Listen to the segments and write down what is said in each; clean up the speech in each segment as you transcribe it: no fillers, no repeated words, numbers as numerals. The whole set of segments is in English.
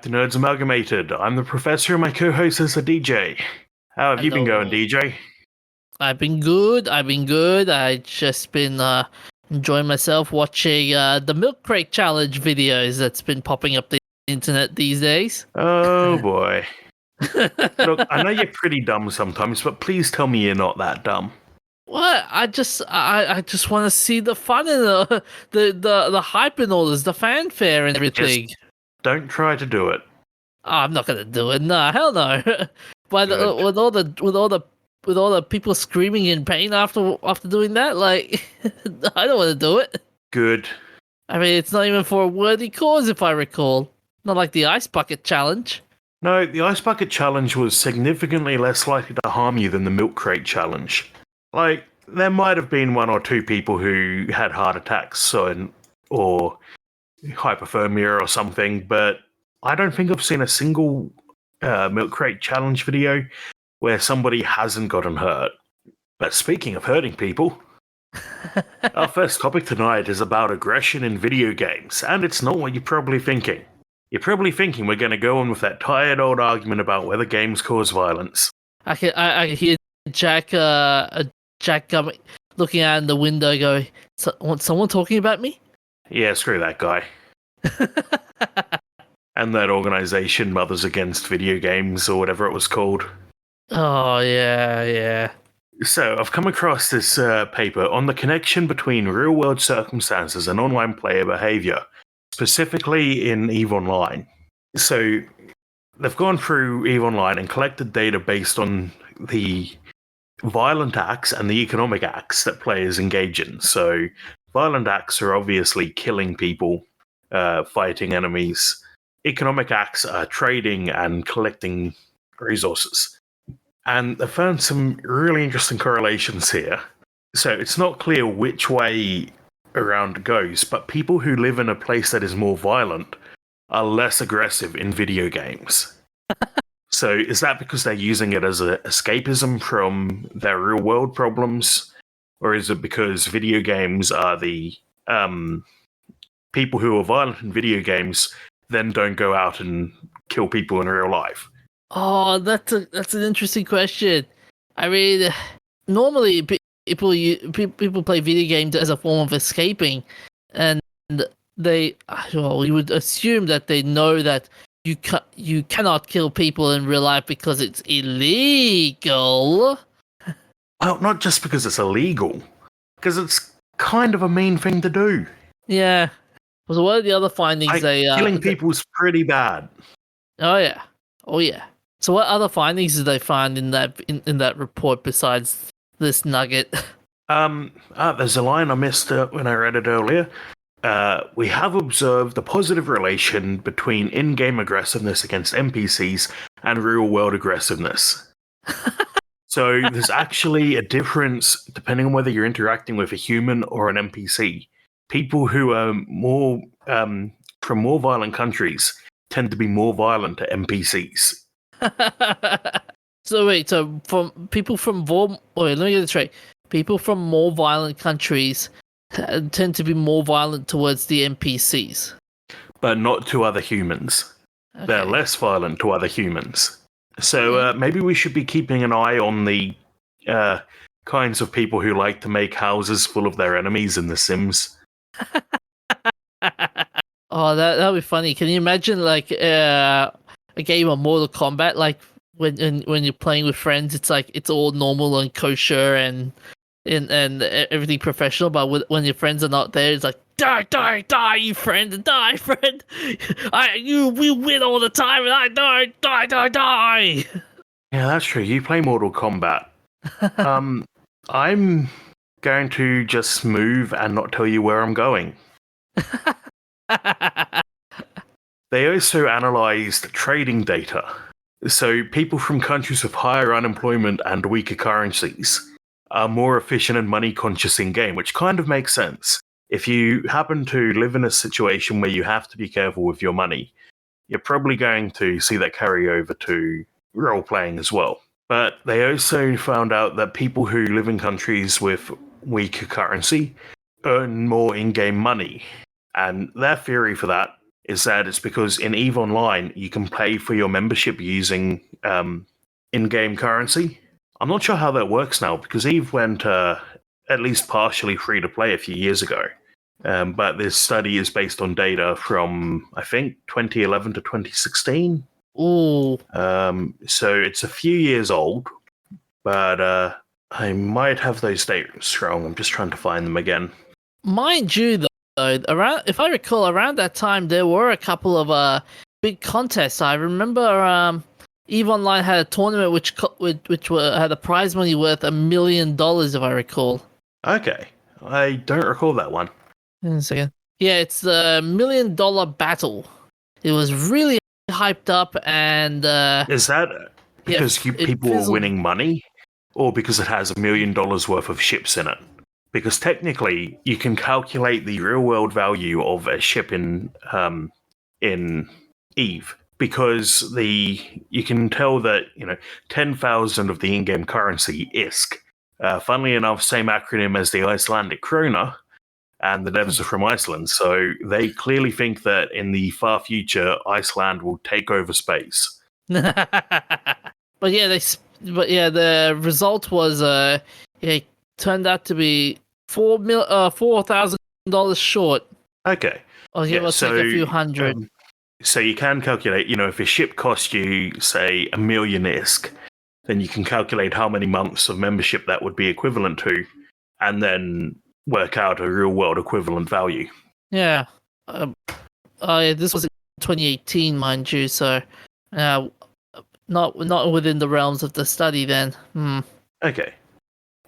to Nerds Amalgamated. I'm the professor and my co-host is the DJ. How have you been going, DJ? I've been good. I just been enjoying myself watching the Milk Crate Challenge videos that's been popping up the internet these days. Oh boy. Look, I know you're pretty dumb sometimes, but please tell me you're not that dumb. What? I just want to see the fun and the hype and all this, the fanfare and everything. Just don't try to do it. Oh, I'm not gonna do it. No, hell no. But with all the people screaming in pain after doing that, like I don't want to do it. Good. I mean, it's not even for a worthy cause, if I recall. Not like the Ice Bucket Challenge. No, the Ice Bucket Challenge was significantly less likely to harm you than the Milk Crate Challenge. Like, there might have been one or two people who had heart attacks or hypothermia or something, but I don't think I've seen a single Milk Crate Challenge video where somebody hasn't gotten hurt. But speaking of hurting people, our first topic tonight is about aggression in video games, and it's not what you're probably thinking. You're probably thinking we're going to go on with that tired old argument about whether games cause violence. I can hear Jack looking out in the window going, someone talking about me? Yeah, screw that guy. And that organization, Mothers Against Video Games, or whatever it was called. Oh, yeah. So, I've come across this paper on the connection between real-world circumstances and online player behavior, specifically in EVE Online. So, they've gone through EVE Online and collected data based on the violent acts and the economic acts that players engage in. So, violent acts are obviously killing people, fighting enemies. Economic acts are trading and collecting resources. And they found some really interesting correlations here. So it's not clear which way around it goes, but people who live in a place that is more violent are less aggressive in video games. So is that because they're using it as an escapism from their real world problems? Or is it because video games are the people who are violent in video games then don't go out and kill people in real life? Oh, that's an interesting question. I mean, normally people play video games as a form of escaping, and you would assume that they know that you cannot kill people in real life because it's illegal. Well, not just because it's illegal, because it's kind of a mean thing to do. Yeah. So what are the other findings? Killing people's pretty bad. Oh yeah. So what other findings did they find in that report besides this nugget? There's a line I missed when I read it earlier. We have observed a positive relation between in-game aggressiveness against NPCs and real-world aggressiveness. So there's actually a difference depending on whether you're interacting with a human or an NPC. People who are more from more violent countries tend to be more violent to NPCs. So from people from let me get this straight. People from more violent countries tend to be more violent towards the NPCs, but not to other humans. Okay. They're less violent to other humans. So maybe we should be keeping an eye on the kinds of people who like to make houses full of their enemies in The Sims. Oh, that'd be funny. Can you imagine like a game of Mortal Kombat, like when you're playing with friends, it's like it's all normal and kosher and everything professional, but when your friends are not there, it's like die, you friend, die, friend. We win all the time, and I die. Yeah, that's true. You play Mortal Kombat. I'm going to just move and not tell you where I'm going. They also analysed trading data. So people from countries with higher unemployment and weaker currencies are more efficient and money conscious in-game, which kind of makes sense. If you happen to live in a situation where you have to be careful with your money, you're probably going to see that carry over to role-playing as well. But they also found out that people who live in countries with weaker currency earn more in-game money. And their theory for that is that it's because in EVE Online, you can pay for your membership using in-game currency. I'm not sure how that works now, because EVE went at least partially free-to-play a few years ago. But this study is based on data from, I think, 2011 to 2016. Ooh. So it's a few years old, but I might have those dates wrong. I'm just trying to find them again. Mind you, though, if I recall, around that time there were a couple of big contests. I remember EVE Online had a tournament which had a prize money worth $1 million, if I recall. Okay, I don't recall that one. In a second. Yeah, it's the $1 million battle. It was really hyped up, and is that because people were winning money, or because it has $1 million worth of ships in it? Because technically, you can calculate the real-world value of a ship in EVE, because you can tell that 10,000 of the in-game currency ISK. Funnily enough, same acronym as the Icelandic krona, and the devs are from Iceland, so they clearly think that in the far future, Iceland will take over space. But the result was it turned out to be $4,000 short. Okay. Or give or take a few hundred. So you can calculate, if a ship costs you, say, 1 million ISK, then you can calculate how many months of membership that would be equivalent to, and then work out a real-world equivalent value. Yeah. This was in 2018, mind you, so not within the realms of the study then. Okay.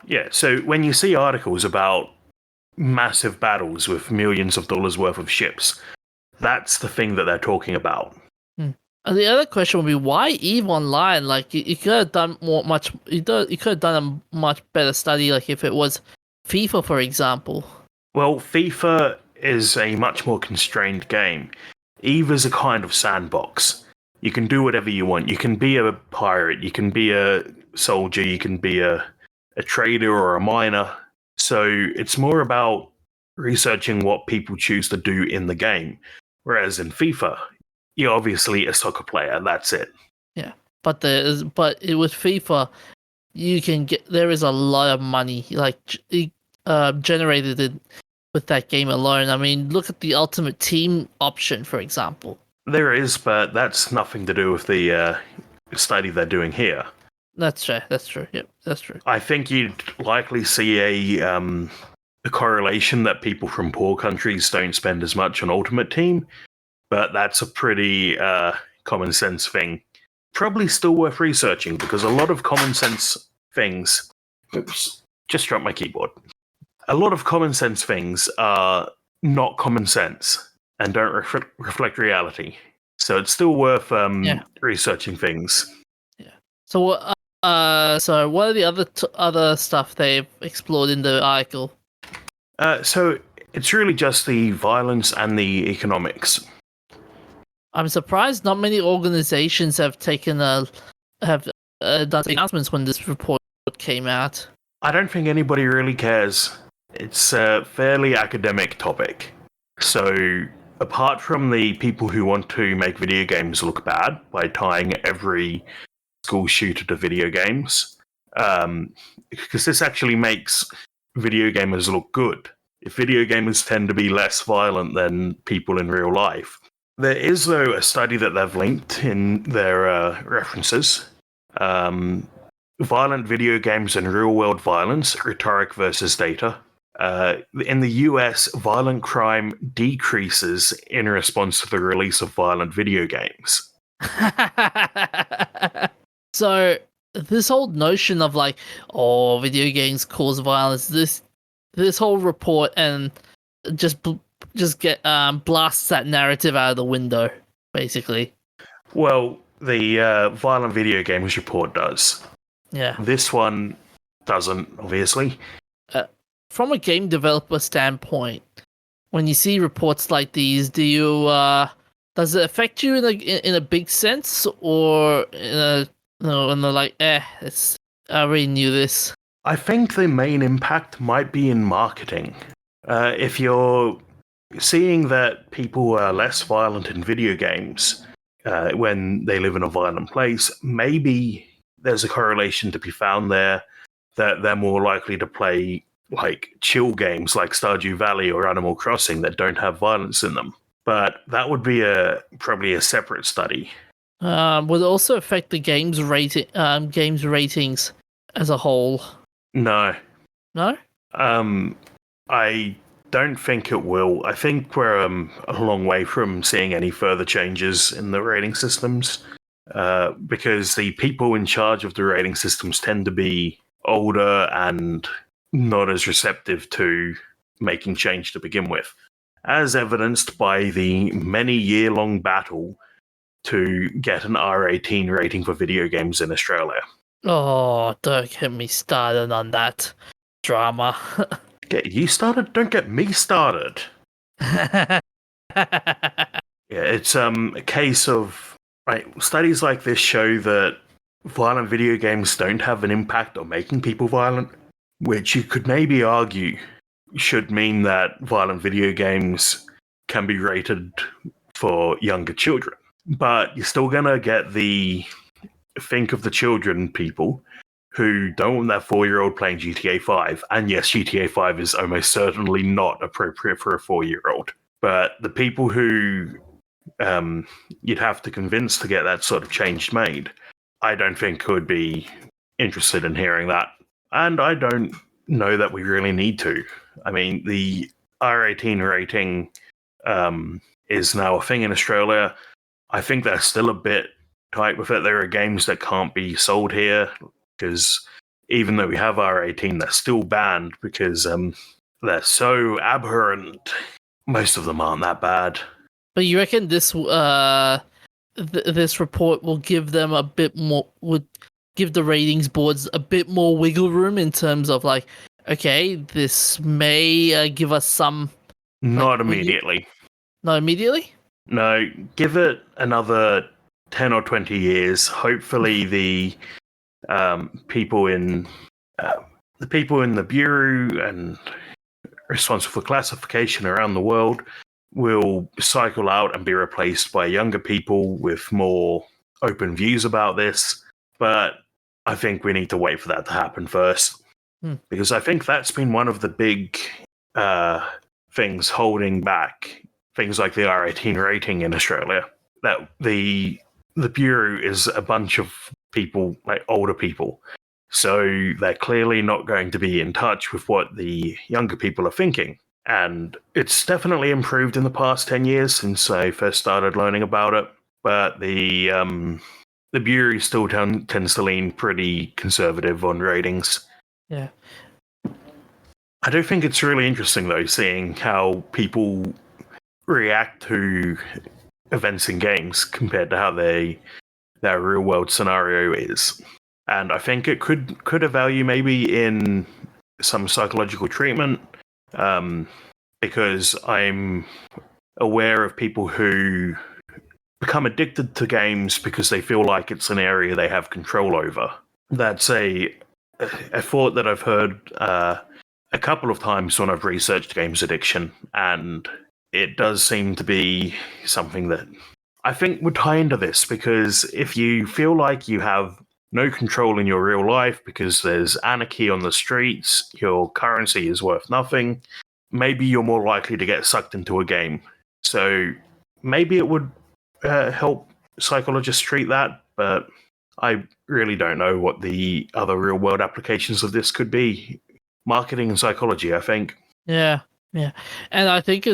Yeah, so when you see articles about massive battles with millions of dollars worth of ships, that's the thing that they're talking about. And the other question would be, why EVE Online? Like, you could have done you could have done a much better study, like if it was FIFA, for example. Well, FIFA is a much more constrained game. EVE is a kind of sandbox. You can do whatever you want. You can be a pirate, you can be a soldier, you can be a trader or a miner. So it's more about researching what people choose to do in the game. Whereas in FIFA, you're obviously a soccer player, that's it. Yeah, but with FIFA, there is a lot of money generated with that game alone. I mean, look at the Ultimate Team option, for example. There is, but that's nothing to do with the study they're doing here. That's true. Yep, that's true. I think you'd likely see a correlation that people from poor countries don't spend as much on Ultimate Team, but that's a pretty common sense thing. Probably still worth researching, because a lot of common sense things... Oops, just dropped my keyboard. A lot of common sense things are not common sense and don't reflect reality. So it's still worth researching things. Yeah. So what are the other stuff they've explored in the article? So it's really just the violence and the economics. I'm surprised not many organizations have done announcements when this report came out. I don't think anybody really cares. It's a fairly academic topic. So apart from the people who want to make video games look bad by tying every school shooter to video games, because this actually makes video gamers look good. If video gamers tend to be less violent than people in real life. There is, though, a study that they've linked in their references. Violent video games and real-world violence, rhetoric versus data. In the US, violent crime decreases in response to the release of violent video games. So, this whole notion of video games cause violence, this whole report and just blasts that narrative out of the window, basically. Well, the violent video games report does. Yeah. This one doesn't, obviously. From a game developer standpoint, when you see reports like these, does it affect you in a big sense, or in I already knew this? I think the main impact might be in marketing. If you're seeing that people are less violent in video games when they live in a violent place, maybe there's a correlation to be found there that they're more likely to play like chill games like Stardew Valley or Animal Crossing that don't have violence in them. But that would be probably a separate study. Would it also affect the game's ratings as a whole? No. No? I don't think it will. I think we're a long way from seeing any further changes in the rating systems because the people in charge of the rating systems tend to be older and not as receptive to making change to begin with, as evidenced by the many-year-long battle to get an R18 rating for video games in Australia. Oh, don't get me started on that drama. Get you started? Don't get me started. Yeah, it's a case of studies like this show that violent video games don't have an impact on making people violent, which you could maybe argue should mean that violent video games can be rated for younger children. But you're still gonna get the think of the children people who don't want that 4-year-old playing GTA 5. And yes, GTA 5 is almost certainly not appropriate for a 4-year-old. But the people who you'd have to convince to get that sort of change made, I don't think would be interested in hearing that. And I don't know that we really need to. I mean, the R18 rating is now a thing in Australia. I think they're still a bit tight with it. There are games that can't be sold here because even though we have R18, they're still banned because they're so abhorrent. Most of them aren't that bad. But you reckon this this report will give them a bit more, would give the ratings boards a bit more wiggle room in terms of like, okay, this may give us some. Not immediately. Not immediately? No, give it another 10 or 20 years. Hopefully the people in the Bureau and responsible for classification around the world will cycle out and be replaced by younger people with more open views about this. But I think we need to wait for that to happen first. Because I think that's been one of the big things holding back things like the R18 rating in Australia. That the Bureau is a bunch of people, like older people. So they're clearly not going to be in touch with what the younger people are thinking. And it's definitely improved in the past 10 years since I first started learning about it. But the Bureau still tends to lean pretty conservative on ratings. Yeah. I do think it's really interesting, though, seeing how people react to events in games compared to how their real-world scenario is. And I think it could have value maybe in some psychological treatment, because I'm aware of people who become addicted to games because they feel like it's an area they have control over. That's a thought that I've heard a couple of times when I've researched games addiction, and it does seem to be something that I think would tie into this, because if you feel like you have no control in your real life because there's anarchy on the streets, your currency is worth nothing, maybe you're more likely to get sucked into a game. So maybe it would help psychologists treat that, but I really don't know what the other real-world applications of this could be. Marketing and psychology, I think. Yeah. And I think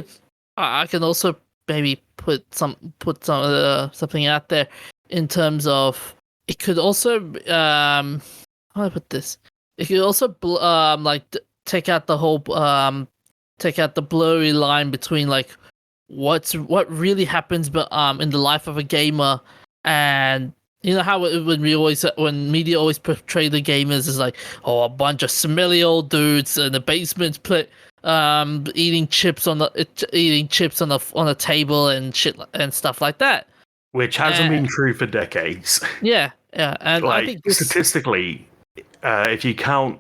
I can also maybe put something out there in terms of it could also how do I put this? It could also take out the whole take out the blurry line between like what really happens but in the life of a gamer, and you know how when media always portray the gamers as like, oh, a bunch of smelly old dudes in the basement eating chips on a table and shit and stuff like that, which hasn't been true for decades. Yeah, and like, I think statistically, if you count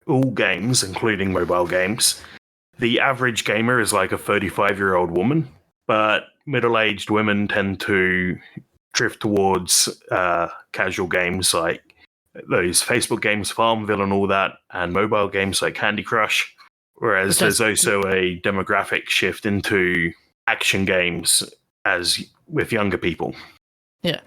all games, including mobile games, the average gamer is like a 35-year-old woman, but middle-aged women tend to drift towards casual games like those Facebook games, Farmville and all that, and mobile games like Candy Crush. Whereas there's also a demographic shift into action games as with younger people. Yeah.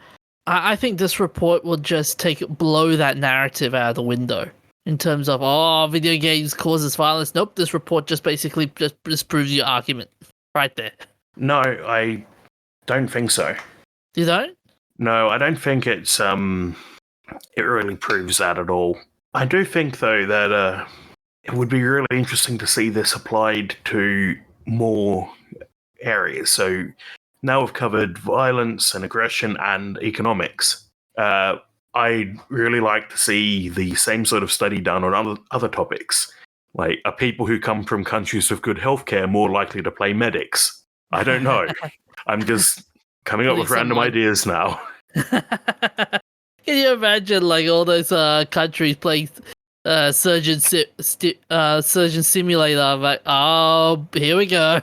I think this report will just blow that narrative out of the window in terms of, video games causes violence. Nope, this report just basically just proves your argument right there. No, I don't think so. You don't? No, I don't think it really proves that at all. I do think, though, that it would be really interesting to see this applied to more areas. So now we've covered violence and aggression and economics. I'd really like to see the same sort of study done on other topics. Like, are people who come from countries with good healthcare more likely to play medics? I don't know. I'm just coming up with random ideas now. Can you imagine, like, all those countries playing Surgeon Simulator? Like, here we go.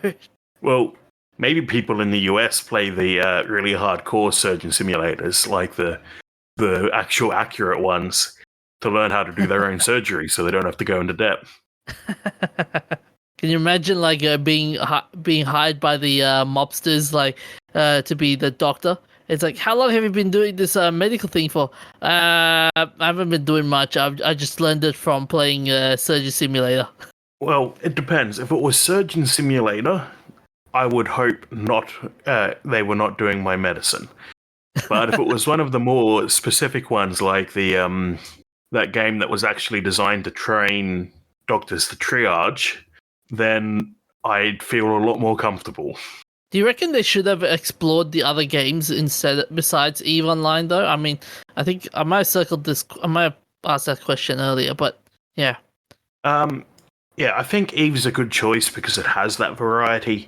Well, maybe people in the US play the really hardcore surgeon simulators, like the actual accurate ones, to learn how to do their own surgery, so they don't have to go into debt. Can you imagine, like, being hired by the mobsters, like, to be the doctor? It's like, how long have you been doing this medical thing for? I haven't been doing much. I just learned it from playing Surgeon Simulator. Well, it depends. If it was Surgeon Simulator, I would hope not. They were not doing my medicine. But if it was one of the more specific ones, like the that game that was actually designed to train doctors to triage, then I'd feel a lot more comfortable. Do you reckon they should have explored the other games besides EVE Online, though? I mean, I think I might have circled this. I might have asked that question earlier, but yeah. Yeah, I think EVE's a good choice because it has that variety.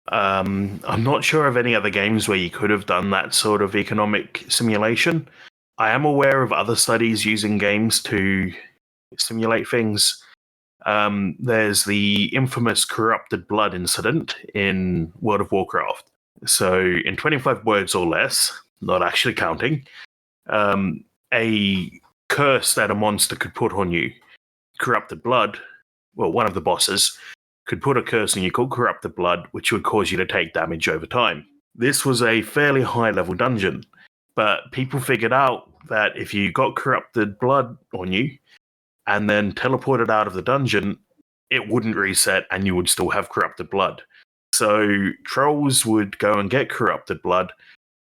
I'm not sure of any other games where you could have done that sort of economic simulation. I am aware of other studies using games to simulate things. There's the infamous corrupted blood incident in World of Warcraft. So, in 25 words or less, not actually counting, a curse that a monster could put on you, corrupted blood, well, one of the bosses could put a curse on you called corrupted blood, which would cause you to take damage over time. This was a fairly high-level dungeon, but people figured out that if you got corrupted blood on you, and then teleported out of the dungeon, it wouldn't reset and you would still have corrupted blood. So trolls would go and get corrupted blood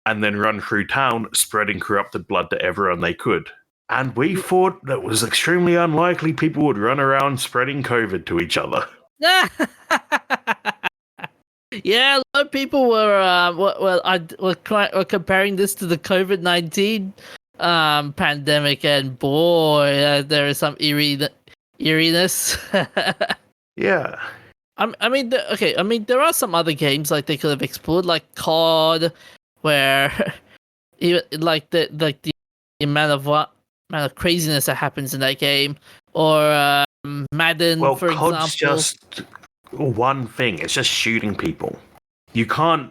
and then run through town spreading corrupted blood to everyone they could. And we thought that was extremely unlikely people would run around spreading COVID to each other. Yeah, a lot of people were comparing this to the COVID-19 pandemic, and boy, there is some eeriness. Yeah. I mean, there are some other games like they could have explored, like COD, where even like the amount of craziness that happens in that game, or Madden, for example. Well, COD's just one thing. It's just shooting people. You can't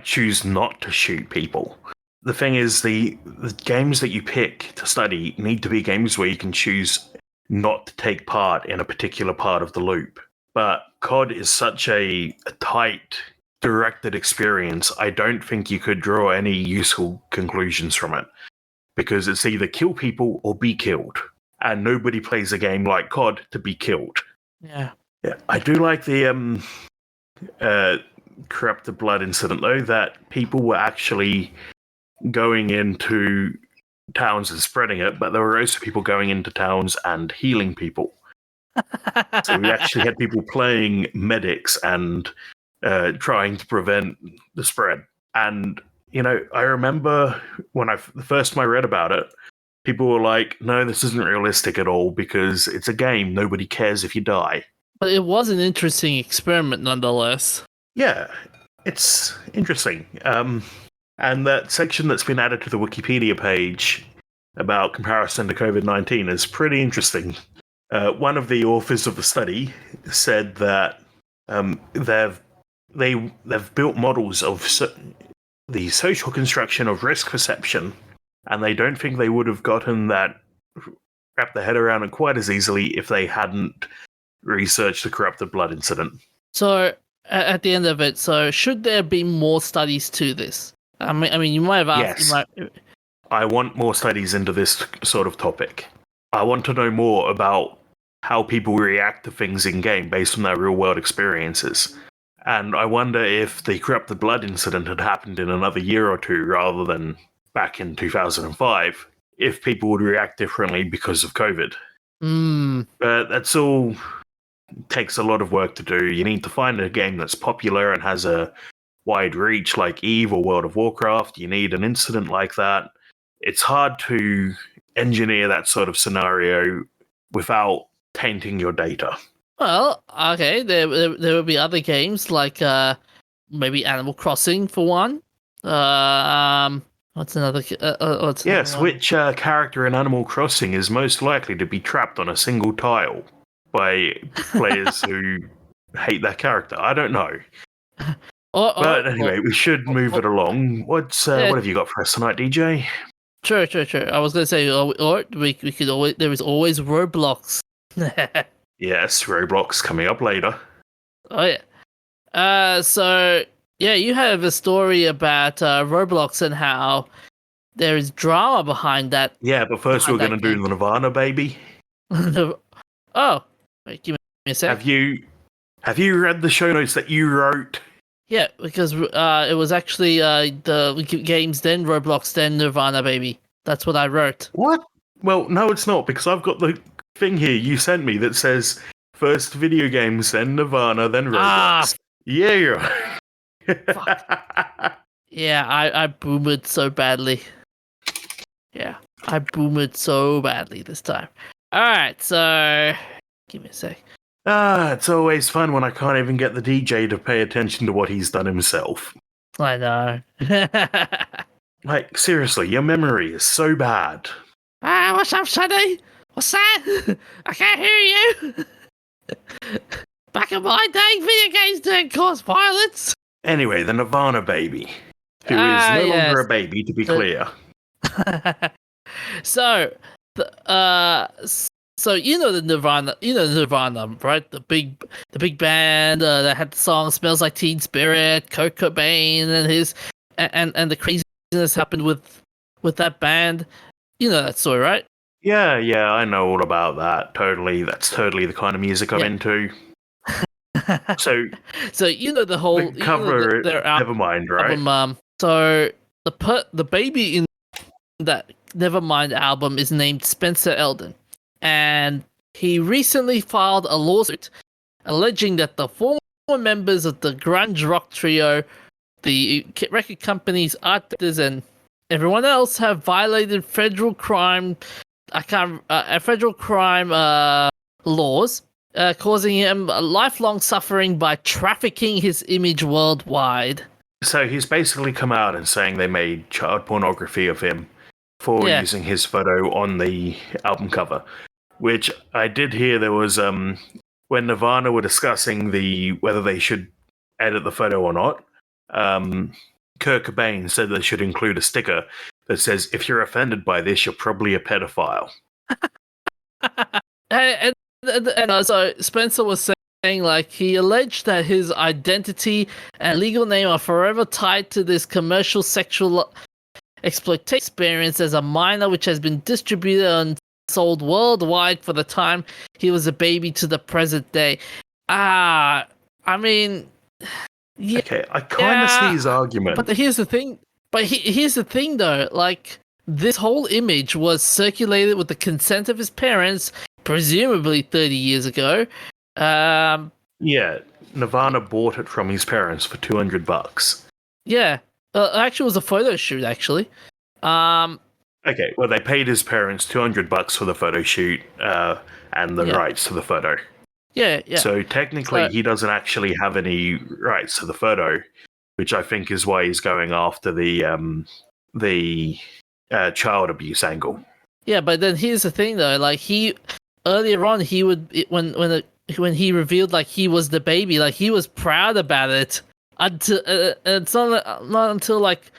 choose not to shoot people. The thing is, the games that you pick to study need to be games where you can choose not to take part in a particular part of the loop. But COD is such a tight, directed experience, I don't think you could draw any useful conclusions from it. Because it's either kill people or be killed. And nobody plays a game like COD to be killed. Yeah. I do like the corrupted blood incident, though, that people were actually going into towns and spreading it, but there were also people going into towns and healing people. So we actually had people playing medics and trying to prevent the spread. And, I remember when the first time I read about it, people were like, no, this isn't realistic at all because it's a game. Nobody cares if you die. But it was an interesting experiment nonetheless. Yeah, it's interesting. And that section that's been added to the Wikipedia page about comparison to COVID-19 is pretty interesting. One of the authors of the study said that they've built models of the social construction of risk perception, and they don't think they would have gotten that wrap their head around it quite as easily if they hadn't researched the corrupted blood incident. So at the end of it, so should there be more studies to this? I mean, you might have asked. Yes. I want more studies into this sort of topic. I want to know more about how people react to things in game based on their real world experiences. And I wonder if the corrupted blood incident had happened in another year or two rather than back in 2005, if people would react differently because of COVID. But that's all takes a lot of work to do. You need to find a game that's popular and has a wide reach like EVE or World of Warcraft. You need an incident like that. It's hard to engineer that sort of scenario without tainting your data. Well, okay, there will be other games like maybe Animal Crossing for one. What's another? Yes, which character in Animal Crossing is most likely to be trapped on a single tile by players who hate that character? I don't know. But anyway, we should move it along. What have you got for us tonight, DJ? Sure. I was going to say, or we could always. There is always Roblox. Yes, Roblox coming up later. Oh yeah. So yeah, you have a story about Roblox and how there is drama behind that. Yeah, but first we're going to do the Nirvana, baby. Oh, wait, give me a sec. Have you read the show notes that you wrote? Yeah, because it was actually the games then Roblox then Nirvana, baby. That's what I wrote. What? Well, no, it's not, because I've got the thing here you sent me that says first video games, then Nirvana, then Roblox. Yeah. Yeah, I boomed so badly. Yeah, I boomed so badly this time. Alright, so give me a sec. It's always fun when I can't even get the DJ to pay attention to what he's done himself. I know. Like, seriously, your memory is so bad. What's up, Sonny? What's that? I can't hear you. Back in my day, video games didn't cause violence. Anyway, the Nirvana baby, who is no longer a baby, to be clear. So you know the Nirvana, right? The big band that had the song "Smells Like Teen Spirit," Kurt Cobain, and the craziness happened with that band. You know that story, right? Yeah, I know all about that. Totally, that's totally the kind of music I'm into. So you know the whole cover. Nevermind, right? Album, so the baby in that Nevermind album is named Spencer Eldon, and he recently filed a lawsuit alleging that the former members of the grunge rock trio, the record company's art directors, and everyone else have violated federal crime laws, causing him lifelong suffering by trafficking his image worldwide. So he's basically come out and saying they made child pornography of him for using his photo on the album cover, which I did hear there was when Nirvana were discussing whether they should edit the photo or not. Kurt Cobain said they should include a sticker that says, "If you're offended by this, you're probably a pedophile." and so Spencer was saying, like, he alleged that his identity and legal name are forever tied to this commercial sexual exploitation experience as a minor, which has been distributed and sold worldwide for the time he was a baby to the present day. I mean, yeah, okay, I kind of see his argument. But here's the thing. Here's the thing, though. Like, this whole image was circulated with the consent of his parents, presumably 30 years ago. Yeah, Nirvana bought it from his parents for $200. Yeah, actually, it was a photo shoot. Actually, okay. Well, they paid his parents $200 for the photo shoot and the rights to the photo. Yeah. So technically, he doesn't actually have any rights to the photo, which I think is why he's going after the child abuse angle. Yeah, but then here's the thing, though. Like, earlier on, he would when when he revealed like he was the baby, like he was proud about it until it's not until like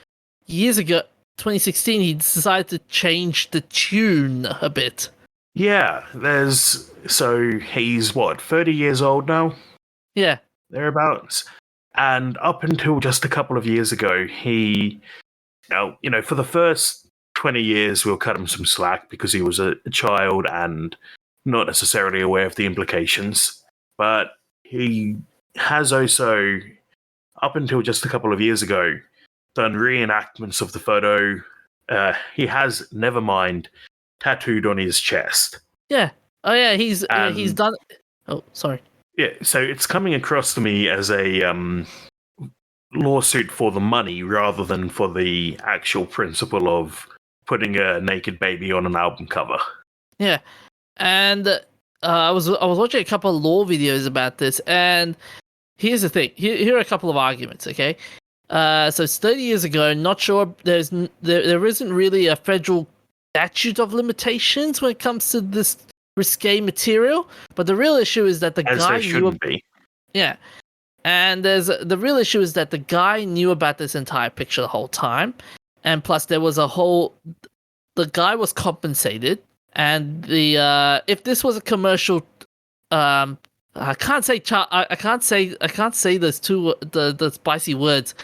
years ago, 2016, he decided to change the tune a bit. Yeah, he's what, 30 years old now? Yeah. Thereabouts. And up until just a couple of years ago, for the first 20 years, we'll cut him some slack because he was a child and not necessarily aware of the implications. But he has also, up until just a couple of years ago, done reenactments of the photo. He has Nevermind tattooed on his chest. Yeah. Oh yeah, he's done. Oh, sorry. Yeah, so it's coming across to me as a lawsuit for the money rather than for the actual principle of putting a naked baby on an album cover. Yeah, and I was watching a couple of law videos about this, and here's the thing. Here are a couple of arguments. Okay, so it's 30 years ago. Not sure there isn't really a federal statute of limitations when it comes to this risque material, but the real issue is that the guy shouldn't be. Yeah. And the real issue is that the guy knew about this entire picture the whole time, and plus there was the guy was compensated, and if this was a commercial, I can't say those two the spicy words.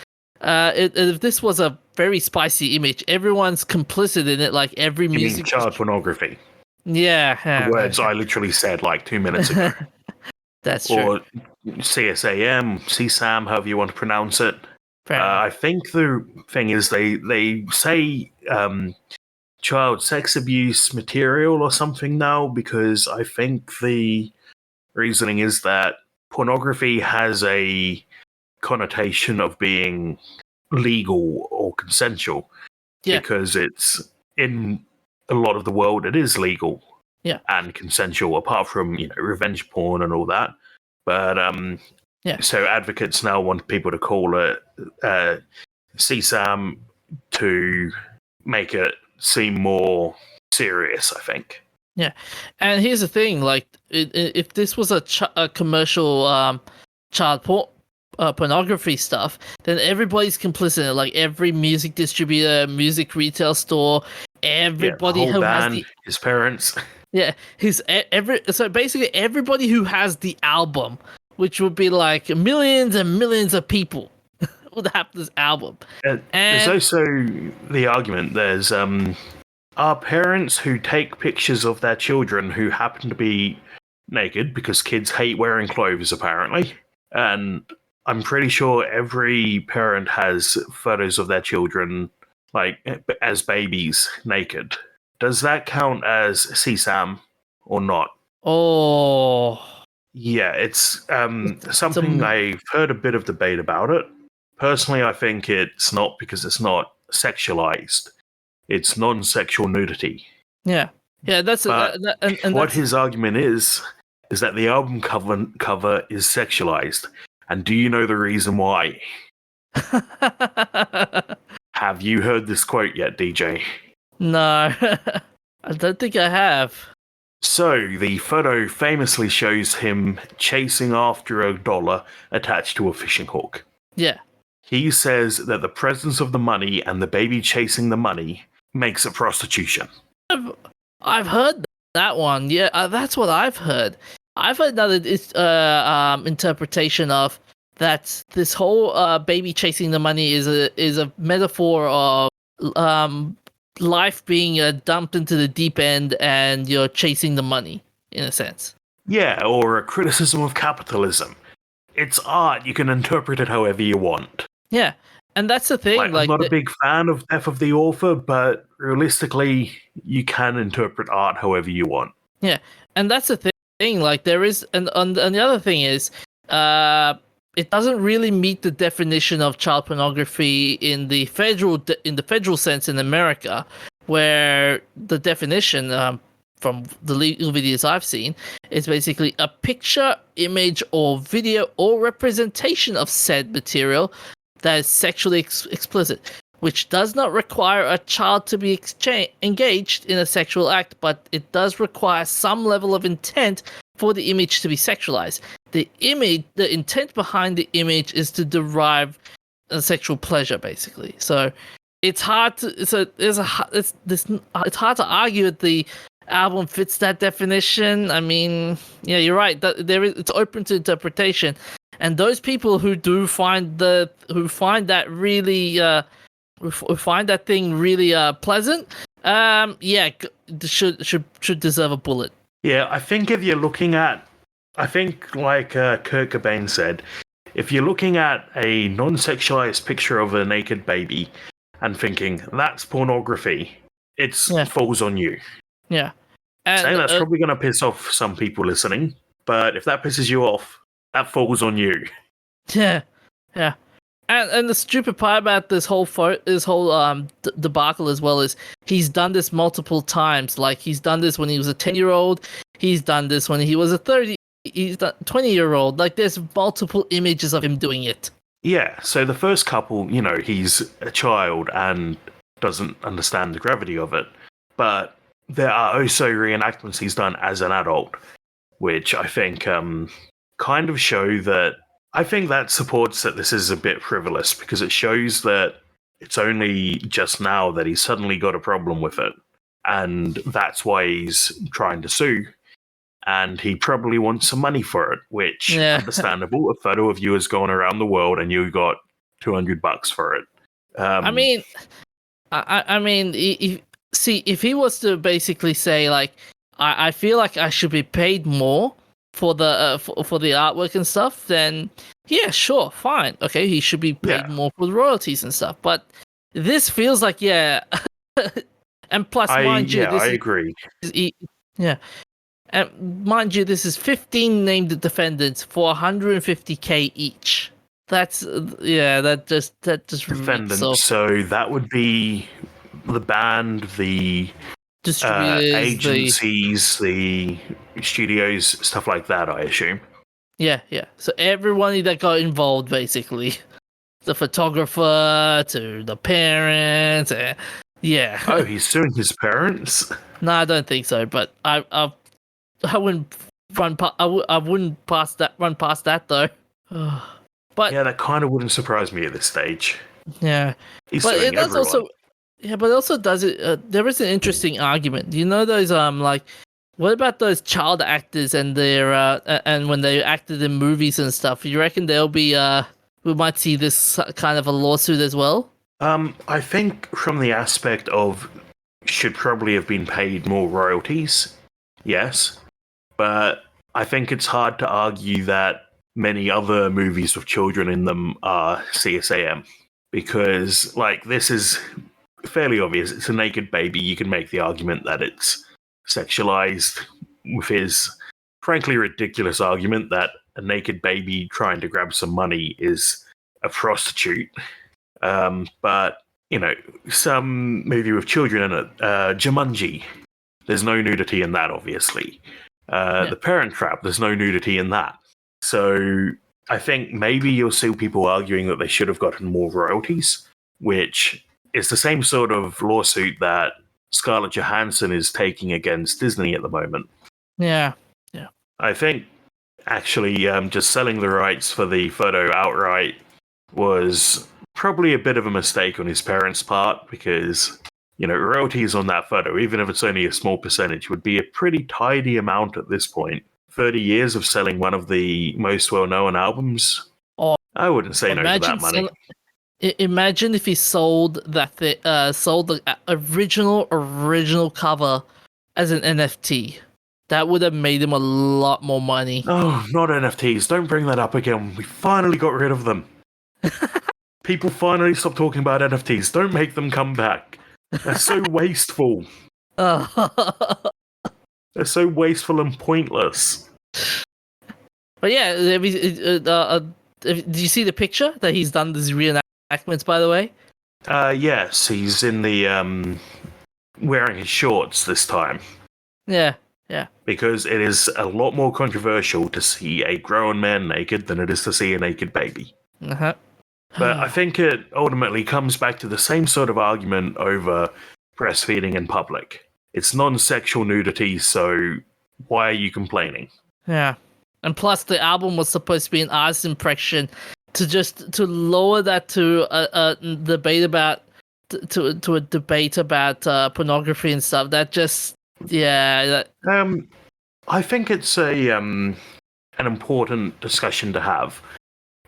If this was a very spicy image, everyone's complicit in it. Like every music. You mean child pornography? Yeah. The words I literally said like 2 minutes ago. That's true. Or CSAM, CSAM, however you want to pronounce it. I think the thing is they say child sex abuse material or something now, because I think the reasoning is that pornography has a connotation of being legal or consensual. Yeah. Because it's in a lot of the world it is legal. Yeah. And consensual, apart from revenge porn and all that. But so advocates now want people to call it CSAM to make it seem more serious, I think. Yeah, and here's the thing: like, if this was a commercial child pornography stuff, then everybody's complicit in it. Like every music distributor, music retail store, everybody who has his parents. Yeah, so basically everybody who has the album, which would be like millions and millions of people, would have this album. And there's also the argument. There's are parents who take pictures of their children who happen to be naked, because kids hate wearing clothes apparently, and I'm pretty sure every parent has photos of their children like as babies naked. Does that count as CSAM or not? Oh. Yeah, it's something I've heard a bit of debate about it. Personally, I think it's not, because it's not sexualized. It's non-sexual nudity. Yeah. Yeah, that's and what his argument is that the album cover is sexualized. And do you know the reason why? Have you heard this quote yet, DJ? No, I don't think I have. So, the photo famously shows him chasing after a dollar attached to a fishing hook. Yeah. He says that the presence of the money and the baby chasing the money makes it prostitution. I've heard that one. Yeah, that's what I've heard. I've heard that it's interpretation of that this whole baby chasing the money is a metaphor of life being dumped into the deep end and you're chasing the money, in a sense. Yeah, or a criticism of capitalism. It's art. You can interpret it however you want. Yeah, and that's the thing. I'm not a big fan of Death of the Author, but realistically, you can interpret art however you want. Yeah, and that's the thing. Like, there is, and the other thing is, it doesn't really meet the definition of child pornography in the federal sense in America, where the definition from the legal videos I've seen is basically a picture, image, or video or representation of said material that is sexually explicit, which does not require a child to be engaged in a sexual act, but it does require some level of intent for the image to be sexualized. The intent behind the image is to derive a sexual pleasure, basically. So it's hard to it's hard to argue that the album fits that definition. I mean, yeah, you're right. It's open to interpretation, and those people who do find that really who find that thing really pleasant, should deserve a bullet. Yeah, I think if you're looking at, like Kurt Cobain said, if you're looking at a non-sexualized picture of a naked baby and thinking that's pornography, it falls on you. Yeah. And, saying that's probably going to piss off some people listening, but if that pisses you off, that falls on you. Yeah. And the stupid part about this whole debacle as well is he's done this multiple times. Like, he's done this when he was a 10-year-old. He's done this when he was a 20-year-old. Like, there's multiple images of him doing it. Yeah, so the first couple, he's a child and doesn't understand the gravity of it. But there are also reenactments he's done as an adult, which I think kind of show that. I think that supports that this is a bit frivolous, because it shows that it's only just now that he's suddenly got a problem with it. And that's why he's trying to sue. And he probably wants some money for it, which, understandable. A photo of you has gone around the world and you got $200 for it. I mean, if he was to basically say, like, I feel like I should be paid more for the artwork and stuff, then yeah, sure, fine, okay, he should be paid more for the royalties and stuff. But this feels like and plus, mind you, I agree. And mind you, this is 15 named defendants for $150K each. That just defendants. So that would be the band, the distributors, agencies, the studios, stuff like that, I assume. Yeah. So everybody that got involved, basically. The photographer to the parents. Yeah. Oh, he's suing his parents? No, I don't think so, but I wouldn't run past that though. But yeah, that kind of wouldn't surprise me at this stage. Yeah. He's suing everyone. But it also does it. There is an interesting argument. You know those like, what about those child actors and their and when they acted in movies and stuff? You reckon there'll be we might see this kind of a lawsuit as well? I think from the aspect of should probably have been paid more royalties, yes, but I think it's hard to argue that many other movies with children in them are CSAM, because like this is fairly obvious. It's a naked baby. You can make the argument that it's sexualized, with his frankly ridiculous argument that a naked baby trying to grab some money is a prostitute. But some movie with children in it, Jumanji, there's no nudity in that, obviously. The Parent Trap, there's no nudity in that. So I think maybe you'll see people arguing that they should have gotten more royalties, which is the same sort of lawsuit that Scarlett Johansson is taking against Disney at the moment. Yeah. I think actually just selling the rights for the photo outright was probably a bit of a mistake on his parents' part, because royalties on that photo, even if it's only a small percentage, would be a pretty tidy amount at this point. 30 years of selling one of the most well-known albums. I wouldn't say no to that money. Imagine if he sold sold the original cover as an NFT. That would have made him a lot more money. Oh, not NFTs. Don't bring that up again. We finally got rid of them. People finally stopped talking about NFTs. Don't make them come back. They're so wasteful. They're so wasteful and pointless. But yeah, do you see the picture that he's done these reenactments, by the way? Yes, he's in the wearing his shorts this time. Yeah. Because it is a lot more controversial to see a grown man naked than it is to see a naked baby. Uh-huh. But I think it ultimately comes back to the same sort of argument over breastfeeding in public. It's non-sexual nudity, so why are you complaining? Yeah, and plus the album was supposed to be an artist impression to lower that to a debate about to a debate about pornography and stuff. That just I think it's an important discussion to have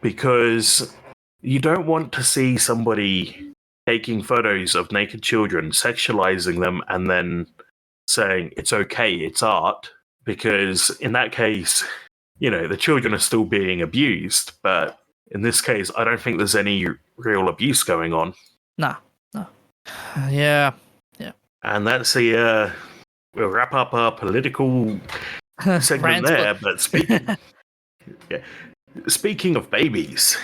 because you don't want to see somebody taking photos of naked children, sexualizing them, and then saying it's okay, it's art, because in that case, the children are still being abused. But in this case, I don't think there's any real abuse going on. no. Yeah. And that's we'll wrap up our political segment there. But speaking of babies,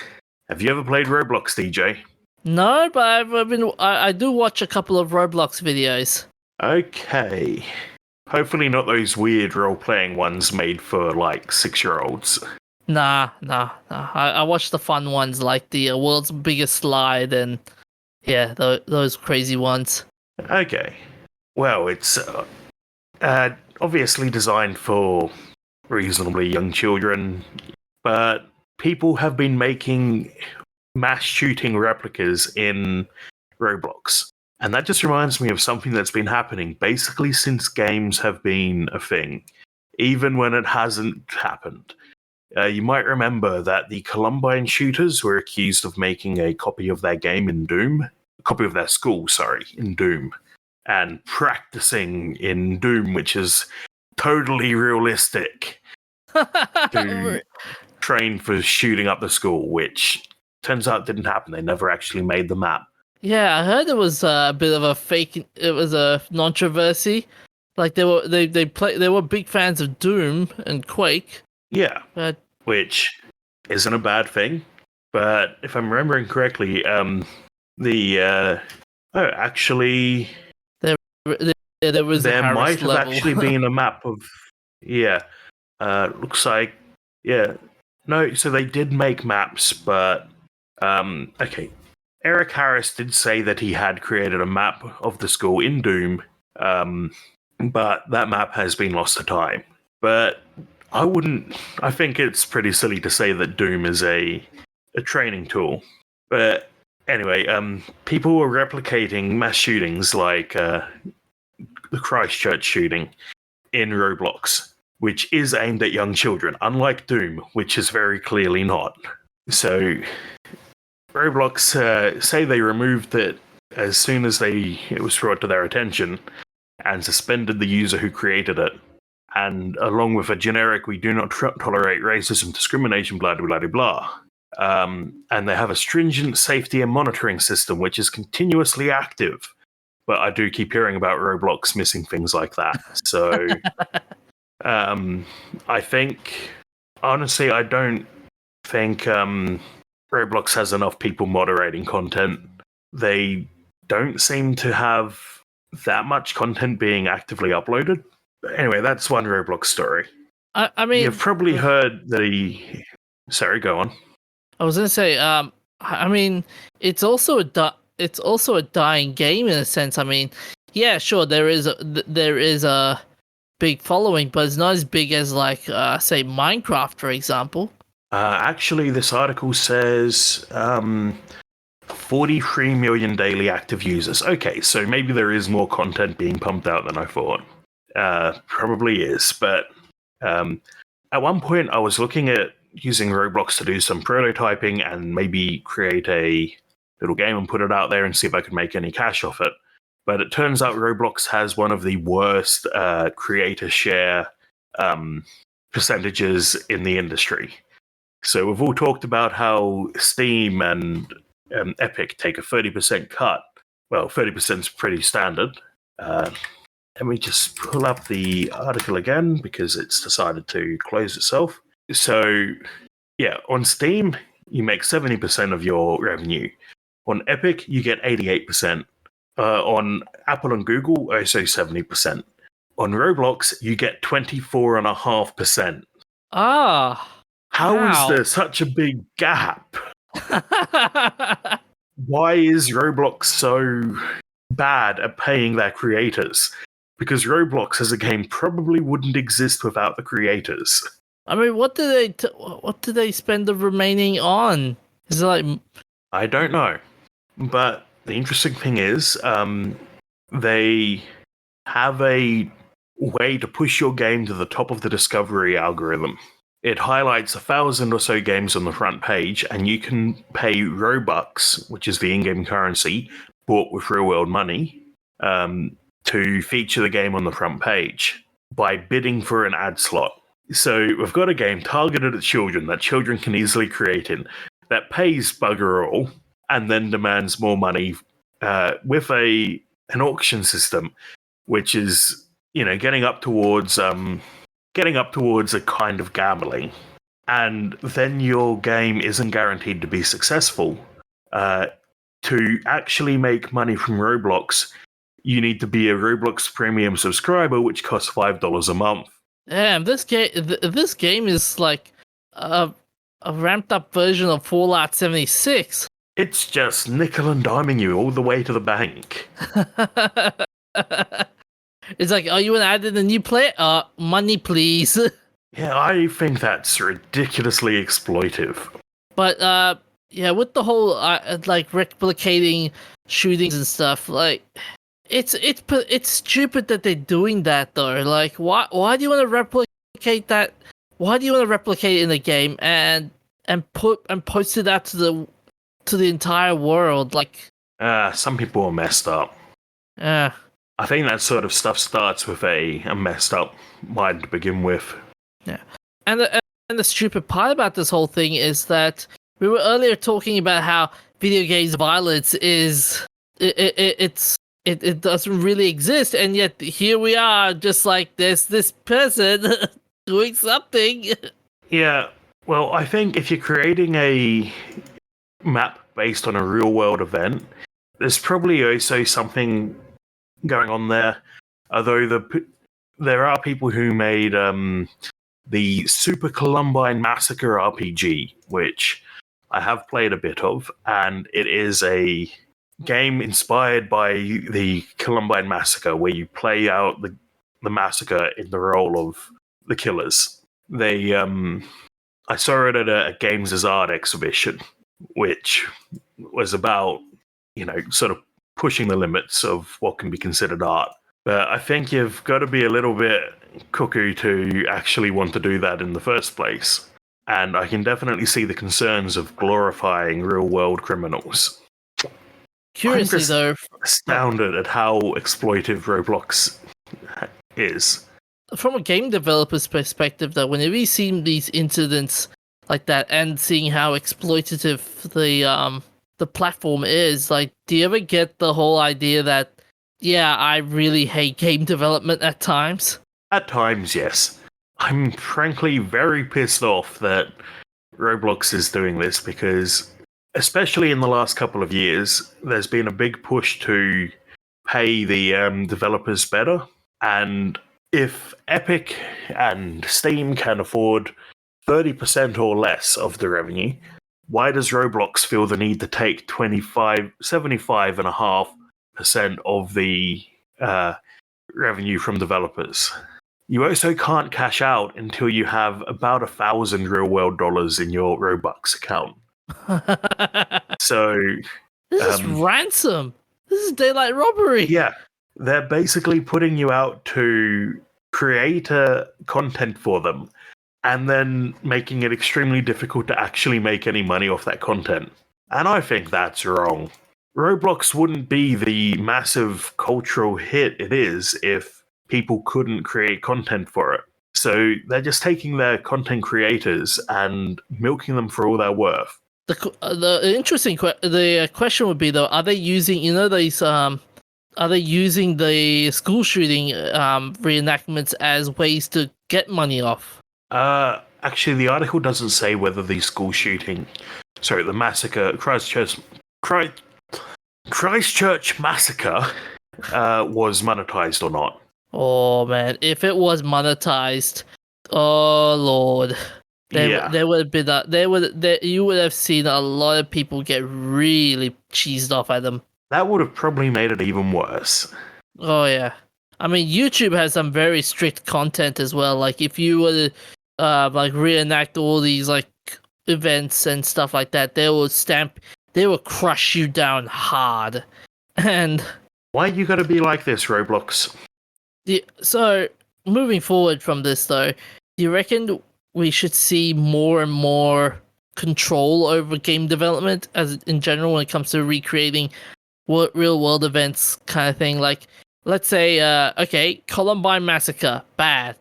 have you ever played Roblox, DJ? No, but I do watch a couple of Roblox videos. Okay. Hopefully not those weird role-playing ones made for, 6-year-olds. Nah. I watch the fun ones like the world's biggest slide and those crazy ones. Okay. Well, it's obviously designed for reasonably young children, but people have been making mass shooting replicas in Roblox. And that just reminds me of something that's been happening basically since games have been a thing, even when it hasn't happened. You might remember that the Columbine shooters were accused of making a copy of their game in Doom, a copy of their school, in Doom, and practicing in Doom, which is totally realistic, to train for shooting up the school, which turns out didn't happen. They never actually made the map. Yeah, I heard it was a bit of a fake. It was a controversy. Like they were big fans of Doom and Quake. Yeah, but which isn't a bad thing. But if I'm remembering correctly, actually, there was there might have level. actually been a map of looks like no. So they did make maps, but okay. Eric Harris did say that he had created a map of the school in Doom, but that map has been lost to time. But I think it's pretty silly to say that Doom is a training tool. But anyway, people were replicating mass shootings like the Christchurch shooting in Roblox, which is aimed at young children, unlike Doom, which is very clearly not. So Roblox say they removed it as soon as it was brought to their attention and suspended the user who created it. And along with a generic, we do not tolerate racism, discrimination, blah, blah, blah, blah. And they have a stringent safety and monitoring system, which is continuously active. But I do keep hearing about Roblox missing things like that. So I think, honestly, I don't think Roblox has enough people moderating content. They don't seem to have that much content being actively uploaded. But anyway, that's one Roblox story. I mean, you've probably heard Sorry, go on. I was gonna say, I mean, it's also a dying game in a sense. I mean, yeah, sure, there is a big following, but it's not as big as say Minecraft, for example. Actually, this article says 43 million daily active users. Okay, so maybe there is more content being pumped out than I thought. Probably is, but at one point I was looking at using Roblox to do some prototyping and maybe create a little game and put it out there and see if I could make any cash off it. But it turns out Roblox has one of the worst creator share percentages in the industry. So we've all talked about how Steam and Epic take a 30% cut. Well, 30% is pretty standard. Let me just pull up the article again because it's decided to close itself. So, yeah, on Steam, you make 70% of your revenue. On Epic, you get 88%. On Apple and Google, also 70%. On Roblox, you get 24.5%. Ah. How is there such a big gap? Why is Roblox so bad at paying their creators? Because Roblox as a game probably wouldn't exist without the creators. I mean, what do they spend the remaining on? Is it like I don't know. But the interesting thing is, they have a way to push your game to the top of the discovery algorithm. It highlights 1,000 or so games on the front page, and you can pay Robux, which is the in-game currency bought with real-world money, to feature the game on the front page by bidding for an ad slot. So we've got a game targeted at children that children can easily create in that pays bugger all and then demands more money with an auction system, which is getting up towards a kind of gambling. And then your game isn't guaranteed to be successful. To actually make money from Roblox, you need to be a Roblox Premium subscriber, which costs $5 a month. damn, this game is like a ramped up version of Fallout 76. It's just nickel and diming you all the way to the bank. It's like, oh, you want to add in a new player? Money, please. Yeah, I think that's ridiculously exploitive. But yeah, with the whole like replicating shootings and stuff, like it's stupid that they're doing that though. Like, why do you want to replicate that? Why do you want to replicate it in the game and post it out to the entire world? Like, some people are messed up. Yeah. I think that sort of stuff starts with a messed up mind to begin with. Yeah, and the stupid part about this whole thing is that we were earlier talking about how video games violence is it doesn't really exist, and yet here we are, just like there's this person doing something. Yeah, well, I think if you're creating a map based on a real world event, there's probably also something going on there. Although there are people who made the Super Columbine Massacre RPG, which I have played a bit of, and it is a game inspired by the Columbine Massacre, where you play out the massacre in the role of the killers. I saw it at a Games as Art exhibition, which was about, sort of pushing the limits of what can be considered art. But I think you've got to be a little bit cuckoo to actually want to do that in the first place. And I can definitely see the concerns of glorifying real-world criminals. Curiously, though, astounded at how exploitive Roblox is. From a game developer's perspective, though, whenever you see these incidents like that and seeing how exploitative the platform is, like, do you ever get the whole idea that, yeah, I really hate game development at times? At times, yes. I'm frankly very pissed off that Roblox is doing this because, especially in the last couple of years, there's been a big push to pay the developers better. And if Epic and Steam can afford 30% or less of the revenue, why does Roblox feel the need to take 75.5% of the revenue from developers? You also can't cash out until you have about 1,000 real-world dollars in your Robux account. So this is ransom. This is daylight robbery. Yeah, they're basically putting you out to create content for them, and then making it extremely difficult to actually make any money off that content. And I think that's wrong. Roblox wouldn't be the massive cultural hit it is if people couldn't create content for it. So they're just taking their content creators and milking them for all they're worth. The interesting question would be, though, are they using are they using the school shooting reenactments as ways to get money off? Actually, the article doesn't say whether the the massacre, Christchurch massacre, was monetized or not. Oh man, if it was monetized, oh lord, there would have been you would have seen a lot of people get really cheesed off at them. That would have probably made it even worse. Oh yeah, I mean YouTube has some very strict content as well. Like if you were like reenact all these like events and stuff like that, they will crush you down hard. And Why you gotta be like this, Roblox? so moving forward from this though, do you reckon we should see more and more control over game development as in general when it comes to recreating real world events kind of thing? Like, let's say, okay, Columbine massacre, bad,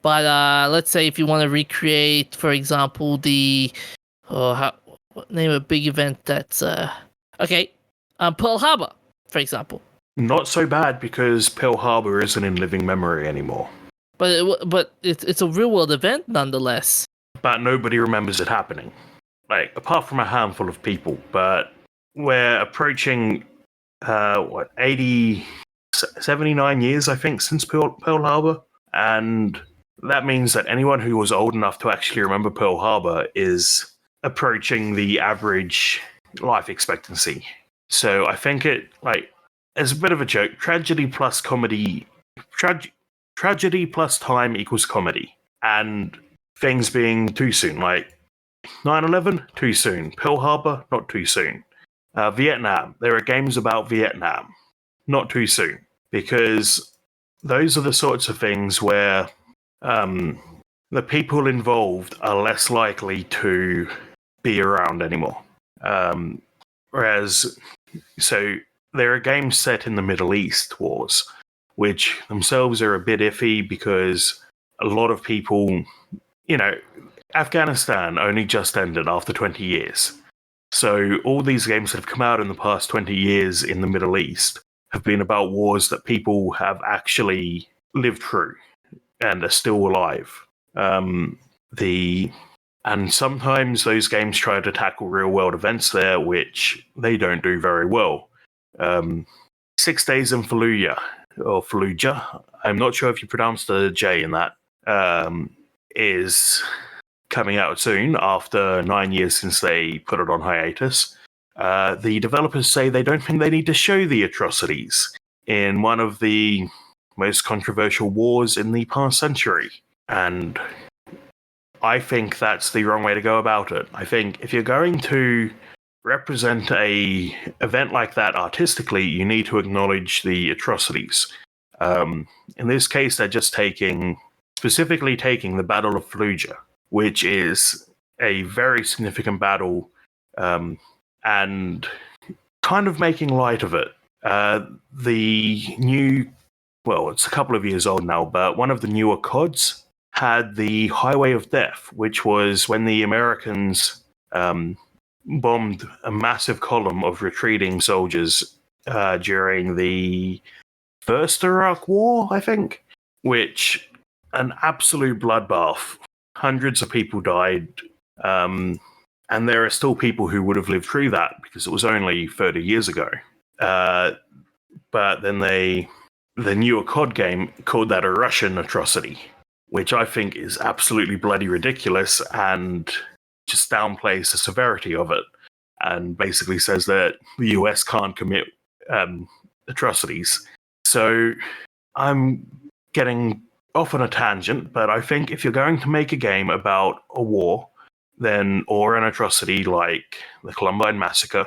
but let's say if you want to recreate, for example, what name a big event that's okay, Pearl Harbor, for example. Not so bad because Pearl Harbor isn't in living memory anymore. But it's a real world event nonetheless. But nobody remembers it happening. Like, apart from a handful of people. But we're approaching, 79 years, I think, since Pearl Harbor. And that means that anyone who was old enough to actually remember Pearl Harbor is approaching the average life expectancy. So I think as a bit of a joke, tragedy plus comedy, tragedy plus time equals comedy. And things being too soon, like 9/11, too soon. Pearl Harbor, not too soon. Vietnam, there are games about Vietnam, not too soon. Because those are the sorts of things where the people involved are less likely to be around anymore. Whereas, so there are games set in the Middle East wars, which themselves are a bit iffy because a lot of people, Afghanistan only just ended after 20 years. So all these games that have come out in the past 20 years in the Middle East have been about wars that people have actually lived through and are still alive. And sometimes those games try to tackle real-world events there, which they don't do very well. 6 Days in Fallujah, or Fallujah, I'm not sure if you pronounce the J in that, is coming out soon after 9 years since they put it on hiatus. The developers say they don't think they need to show the atrocities in one of the most controversial wars in the past century. And I think that's the wrong way to go about it. I think if you're going to represent a event like that artistically, you need to acknowledge the atrocities. In this case, they're just specifically taking the Battle of Fallujah, which is a very significant battle, and kind of making light of it. It's a couple of years old now, but one of the newer CODs had the Highway of Death, which was when the Americans bombed a massive column of retreating soldiers during the First Iraq War, I think, which an absolute bloodbath. Hundreds of people died, and there are still people who would have lived through that because it was only 30 years ago. But then the newer COD game called that a Russian atrocity, which I think is absolutely bloody ridiculous and just downplays the severity of it and basically says that the US can't commit atrocities. So I'm getting off on a tangent, but I think if you're going to make a game about a war, or an atrocity like the Columbine Massacre,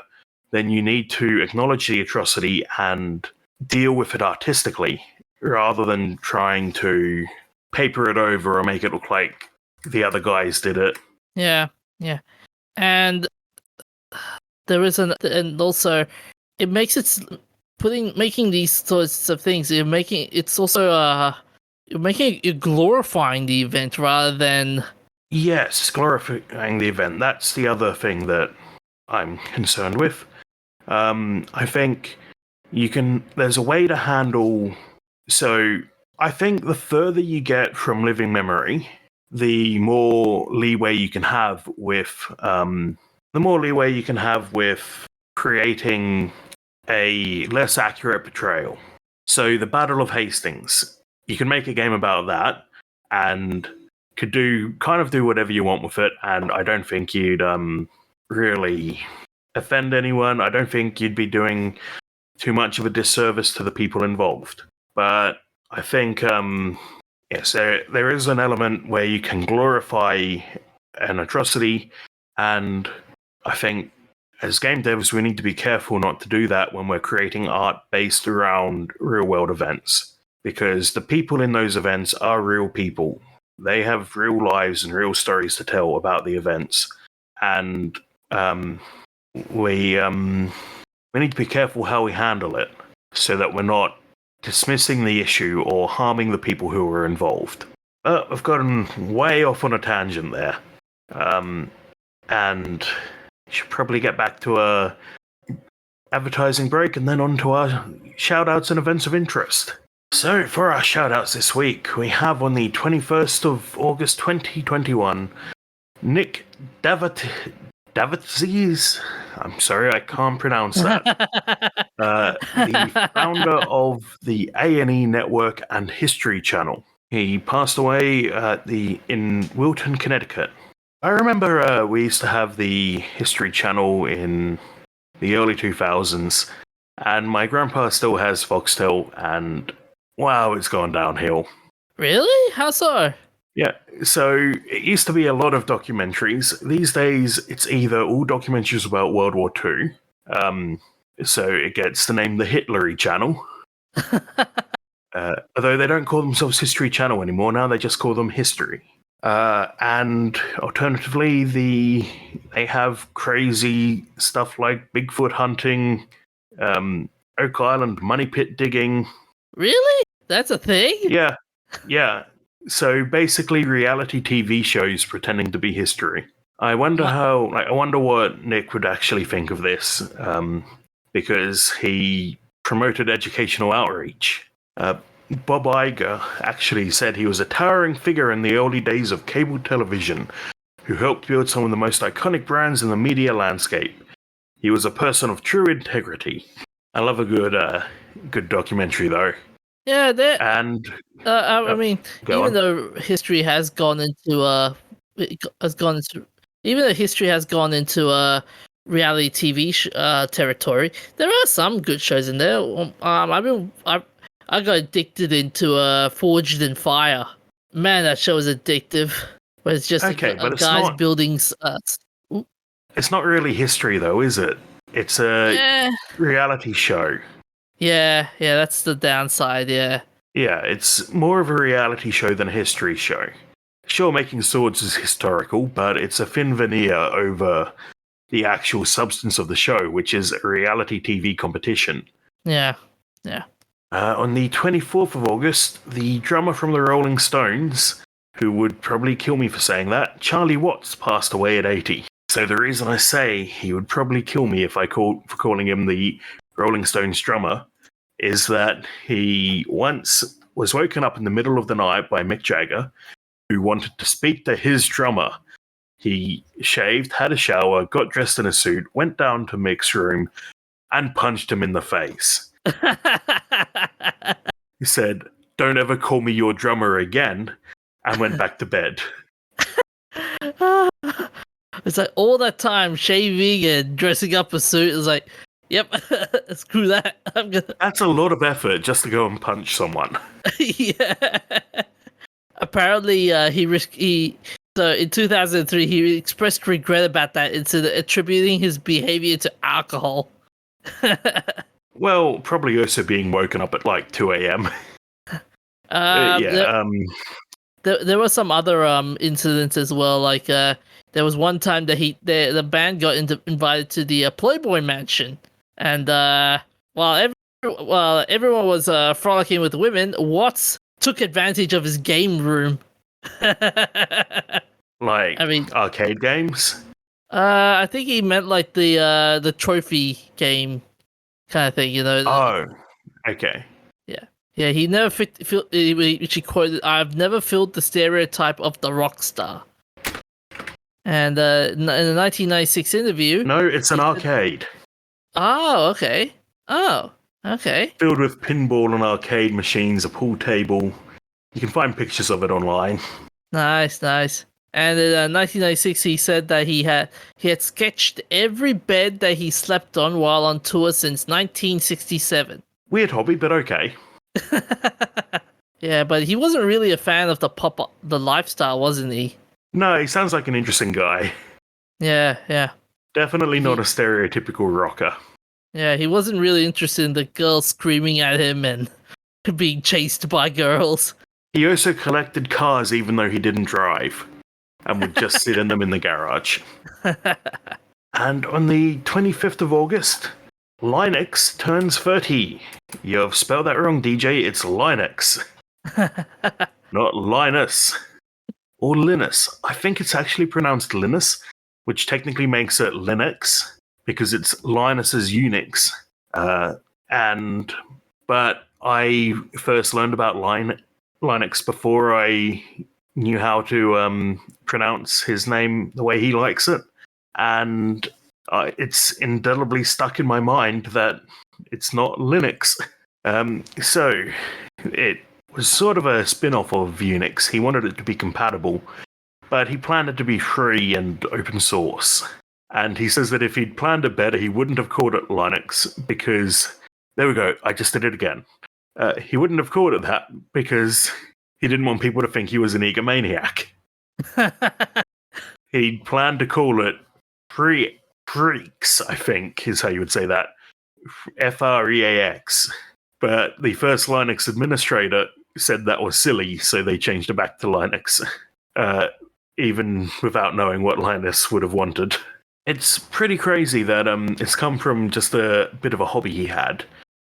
then you need to acknowledge the atrocity and deal with it artistically, rather than trying to paper it over or make it look like the other guys did it. Yeah. And and also it makes it making these sorts of things. You're making it glorifying the event rather than. Yes, glorifying the event. That's the other thing that I'm concerned with. I think there's a way to handle. So I think the further you get from living memory, the more leeway you can have with creating a less accurate portrayal. So the Battle of Hastings, you can make a game about that and could do whatever you want with it, and I don't think you'd really offend anyone. I don't think you'd be doing too much of a disservice to the people involved. But I think Yes, there is an element where you can glorify an atrocity, and I think as game devs, we need to be careful not to do that when we're creating art based around real world events, because the people in those events are real people. They have real lives and real stories to tell about the events, and we need to be careful how we handle it so that we're not dismissing the issue or harming the people who are involved. I've gotten way off on a tangent there. And should probably get back to a advertising break and then on to our shout-outs and events of interest. So, for our shout-outs this week, we have on the 21st of August 2021, Nick Davitzes. I'm sorry, I can't pronounce that. The founder of the A&E Network and History Channel. He passed away in Wilton, Connecticut. I remember we used to have the History Channel in the early 2000s, and my grandpa still has Foxtel, and wow, it's gone downhill. Really? How so? Yeah, so it used to be a lot of documentaries. These days, it's either all documentaries about World War II, so it gets the name the Hitlery Channel. Although they don't call themselves History Channel anymore, now they just call them History. And alternatively, they have crazy stuff like Bigfoot hunting, Oak Island money pit digging. Really? That's a thing? Yeah. So basically, reality TV shows pretending to be history. I wonder I wonder what Nick would actually think of this, because he promoted educational outreach. Bob Iger actually said he was a towering figure in the early days of cable television who helped build some of the most iconic brands in the media landscape. He was a person of true integrity. I love a good documentary, though. Yeah, that. And I mean, even on. though history has gone into reality TV territory, there are some good shows in there. I got addicted into Forged in Fire. Man, that show is addictive. Where it's just guys building. It's not really history, though, is it? It's a reality show. Yeah, that's the downside. Yeah, it's more of a reality show than a history show. Sure, making swords is historical, but it's a thin veneer over the actual substance of the show, which is a reality TV competition. Yeah. On the 24th of August, the drummer from the Rolling Stones, who would probably kill me for saying that, Charlie Watts, passed away at 80. So the reason I say he would probably kill me for calling him the Rolling Stones drummer is that he once was woken up in the middle of the night by Mick Jagger, who wanted to speak to his drummer. He shaved, had a shower, got dressed in a suit, went down to Mick's room, and punched him in the face. He said, "Don't ever call me your drummer again," and went back to bed. It's like all that time shaving and dressing up a suit is like, yep, screw that. That's a lot of effort just to go and punch someone. Yeah. Apparently, so in 2003 he expressed regret about that incident, attributing his behavior to alcohol. Well, probably also being woken up at like 2 a.m. There were some other incidents as well. Like there was one time that the band got invited to the Playboy Mansion, and while everyone was frolicking with women, Watts took advantage of his game room. Arcade games. I think he meant like the trophy game kind of thing, you know. Oh, okay. Yeah, he never she quoted, "I've never filled the stereotype of the rock star." And in the 1996 interview... No, it's an arcade. Oh, okay. Filled with pinball and arcade machines, a pool table. You can find pictures of it online. Nice. And in 1996, he said that he had sketched every bed that he slept on while on tour since 1967. Weird hobby, but okay. Yeah, but he wasn't really a fan of the lifestyle, wasn't he? No, he sounds like an interesting guy. Yeah. Definitely not a stereotypical rocker. Yeah, he wasn't really interested in the girls screaming at him and being chased by girls. He also collected cars even though he didn't drive, and would just sit in them in the garage. And on the 25th of August, Linux turns 30. You've spelled that wrong, DJ. It's Linux, not Linus. Or Linus. I think it's actually pronounced Linus, which technically makes it Linux, because it's Linus's Unix. But I first learned about Linux before I knew how to pronounce his name the way he likes it. And it's indelibly stuck in my mind that it's not Linux. So it was sort of a spin-off of Unix. He wanted it to be compatible, but he planned it to be free and open source. And he says that if he'd planned it better, he wouldn't have called it Linux because... There we go, I just did it again. He wouldn't have called it that because he didn't want people to think he was an egomaniac. He planned to call it Freaks, I think, is how you would say that. Freax. But the first Linux administrator said that was silly, so they changed it back to Linux, even without knowing what Linus would have wanted. It's pretty crazy that it's come from just a bit of a hobby he had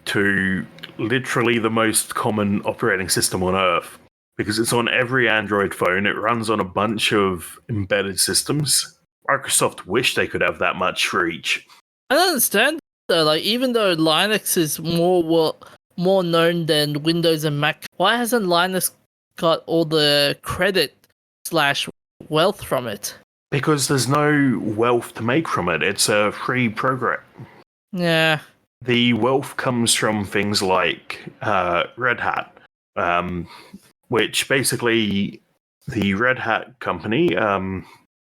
to literally the most common operating system on Earth, because it's on every Android phone. It runs on a bunch of embedded systems. Microsoft wish they could have that much for each. I don't understand though. Like, even though Linux is more known than Windows and Mac, why hasn't Linux got all the credit / wealth from it? Because there's no wealth to make from it. It's a free program. Yeah. The wealth comes from things like Red Hat, which basically the Red Hat company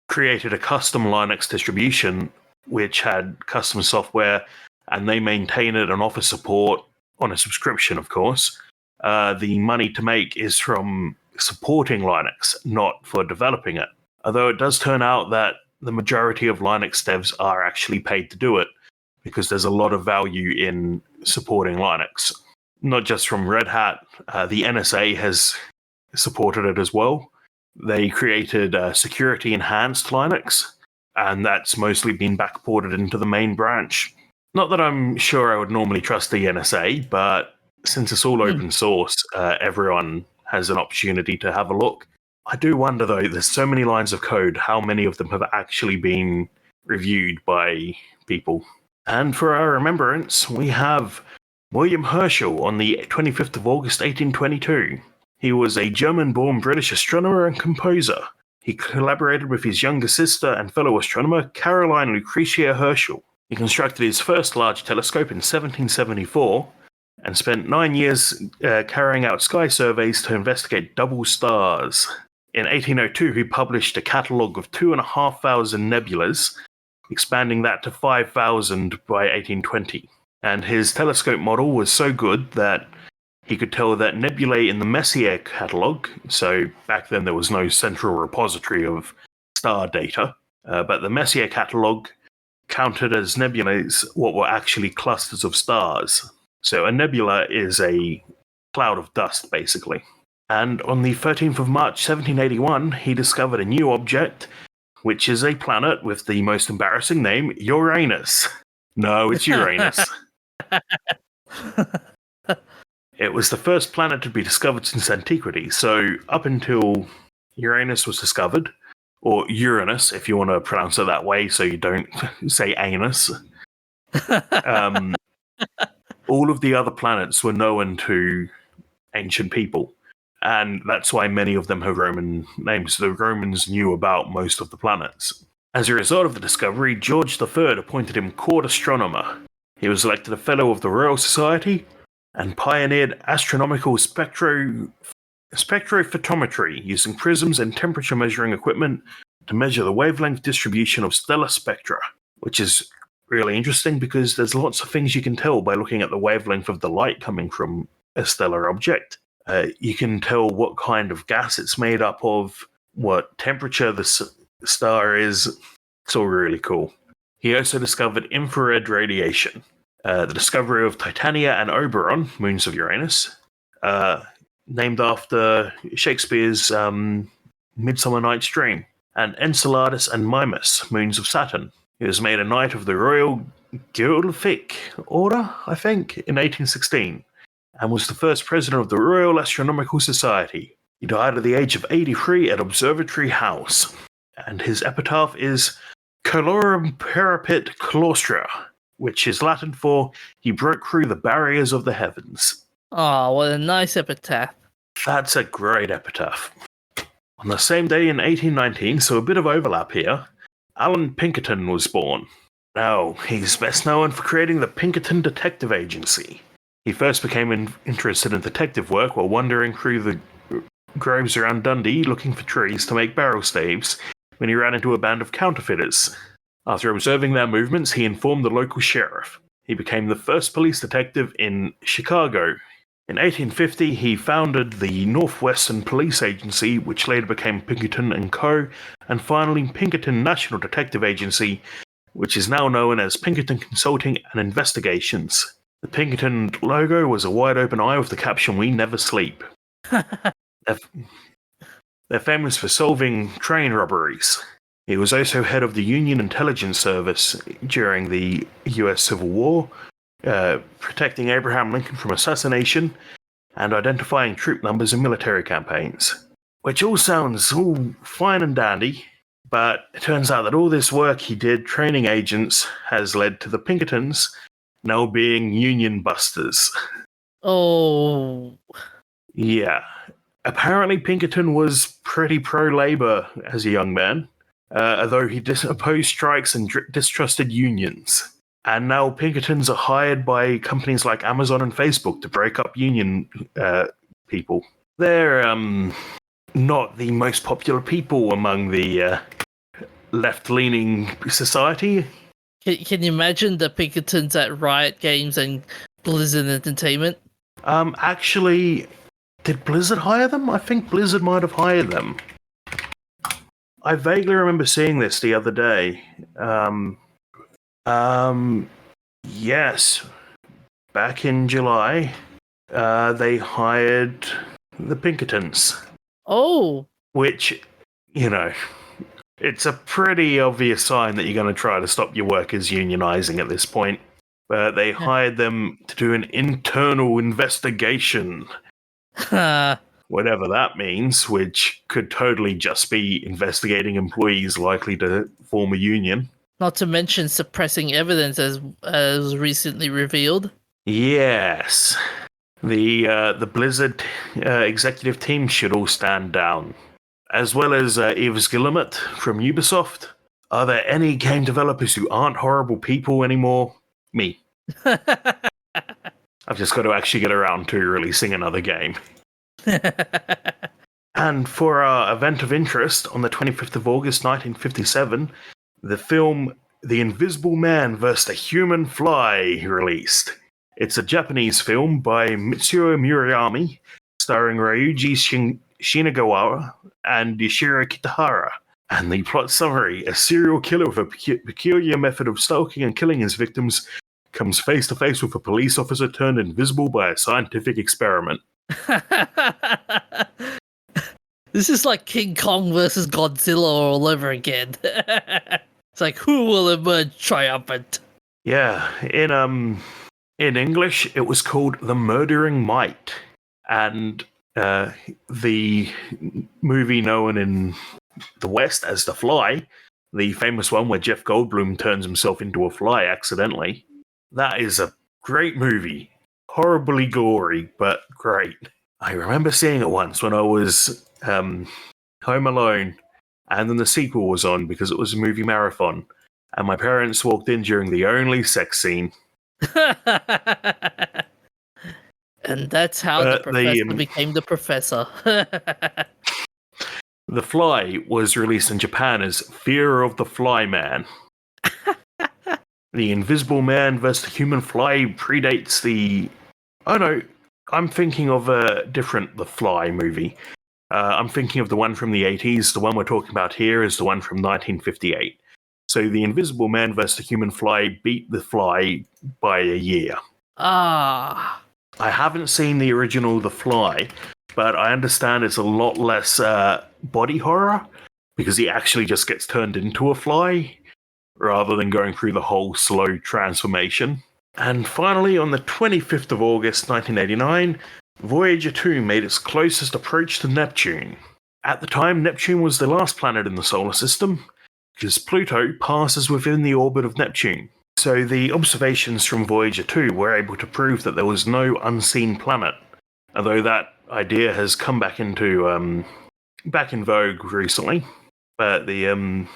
created a custom Linux distribution which had custom software, and they maintain it and offer support on a subscription, of course. The money to make is from supporting Linux, not for developing it. Although it does turn out that the majority of Linux devs are actually paid to do it, because there's a lot of value in supporting Linux. Not just from Red Hat, the NSA has supported it as well. They created security enhanced Linux, and that's mostly been backported into the main branch. Not that I'm sure I would normally trust the NSA, but since it's all open source, everyone has an opportunity to have a look. I do wonder, though, there's so many lines of code, how many of them have actually been reviewed by people? And for our remembrance, we have William Herschel on the 25th of August, 1822. He was a German-born British astronomer and composer. He collaborated with his younger sister and fellow astronomer, Caroline Lucretia Herschel. He constructed his first large telescope in 1774 and spent 9 years carrying out sky surveys to investigate double stars. In 1802, he published a catalogue of 2,500 nebulas, expanding that to 5,000 by 1820. And his telescope model was so good that he could tell that nebulae in the Messier catalogue, so back then there was no central repository of star data, but the Messier catalogue counted as nebulae what were actually clusters of stars. So a nebula is a cloud of dust, basically. And on the 13th of March, 1781, he discovered a new object, which is a planet with the most embarrassing name, Uranus. No, it's Uranus. It was the first planet to be discovered since antiquity, so up until Uranus was discovered, or Uranus, if you want to pronounce it that way so you don't say anus, all of the other planets were known to ancient people. And that's why many of them have Roman names. The Romans knew about most of the planets. As a result of the discovery, George III appointed him court astronomer. He was elected a Fellow of the Royal Society and pioneered astronomical spectrophotometry using prisms and temperature measuring equipment to measure the wavelength distribution of stellar spectra, which is really interesting because there's lots of things you can tell by looking at the wavelength of the light coming from a stellar object. You can tell what kind of gas it's made up of, what temperature the star is. It's all really cool. He also discovered infrared radiation, the discovery of Titania and Oberon, moons of Uranus, named after Shakespeare's Midsummer Night's Dream, and Enceladus and Mimas, moons of Saturn. He was made a Knight of the Royal Guildford Order, I think, in 1816, and was the first president of the Royal Astronomical Society. He died at the age of 83 at Observatory House, and his epitaph is Colorum Parapet Claustra, which is Latin for "He broke through the barriers of the heavens." Oh, what a nice epitaph. That's a great epitaph. On the same day in 1819, so a bit of overlap here, Alan Pinkerton was born. Now, he's best known for creating the Pinkerton Detective Agency. He first became interested in detective work while wandering through the groves around Dundee looking for trees to make barrel staves when he ran into a band of counterfeiters. After observing their movements, he informed the local sheriff. He became the first police detective in Chicago. In 1850, he founded the Northwestern Police Agency, which later became Pinkerton and Co., and finally Pinkerton National Detective Agency, which is now known as Pinkerton Consulting and Investigations. The Pinkerton logo was a wide-open eye with the caption, "We never sleep." They're famous for solving train robberies. He was also head of the Union Intelligence Service during the U.S. Civil War, protecting Abraham Lincoln from assassination and identifying troop numbers in military campaigns. Which all sounds all fine and dandy, but it turns out that all this work he did training agents has led to the Pinkertons now being union busters. Oh. Yeah. Apparently Pinkerton was pretty pro-labor as a young man, although he opposed strikes and distrusted unions. And now Pinkertons are hired by companies like Amazon and Facebook to break up union people. They're not the most popular people among the left-leaning society. Can you imagine the Pinkertons at Riot Games and Blizzard Entertainment? Actually, did Blizzard hire them? I think Blizzard might have hired them. I vaguely remember seeing this the other day. Yes. Back in July, they hired the Pinkertons. Oh. Which, it's a pretty obvious sign that you're going to try to stop your workers unionizing at this point. But they hired them to do an internal investigation. Whatever that means, which could totally just be investigating employees likely to form a union. Not to mention suppressing evidence, as recently revealed. Yes. The Blizzard executive team should all stand down. As well as Yves Guillemot from Ubisoft. Are there any game developers who aren't horrible people anymore? Me. I've just got to actually get around to releasing another game. And for our event of interest, on the 25th of August 1957, the film The Invisible Man vs. the Human Fly released. It's a Japanese film by Mitsuo Murayama, starring Ryuji Shinagawa and Yoshiro Kitahara. And the plot summary: a serial killer with a peculiar method of stalking and killing his victims comes face to face with a police officer turned invisible by a scientific experiment. This is like King Kong versus Godzilla all over again. It's like, who will emerge triumphant? Yeah, in English, it was called The Murdering Might. And the movie known in the West as The Fly, the famous one where Jeff Goldblum turns himself into a fly accidentally, that is a great movie. Horribly gory, but great. I remember seeing it once when I was home alone, and then the sequel was on because it was a movie marathon, and my parents walked in during the only sex scene. And that's how the professor became the professor. The Fly was released in Japan as Fear of the Fly Man. The Invisible Man vs. the Human Fly predates the... Oh no, I'm thinking of a different The Fly movie. I'm thinking of the one from the 80s. The one we're talking about here is the one from 1958. So the Invisible Man vs. the Human Fly beat The Fly by a year. Ah. I haven't seen the original The Fly, but I understand it's a lot less body horror because he actually just gets turned into a fly rather than going through the whole slow transformation. And finally, on the 25th of August 1989, Voyager 2 made its closest approach to Neptune. At the time, Neptune was the last planet in the solar system, because Pluto passes within the orbit of Neptune. So the observations from Voyager 2 were able to prove that there was no unseen planet, although that idea has come back in vogue recently. But the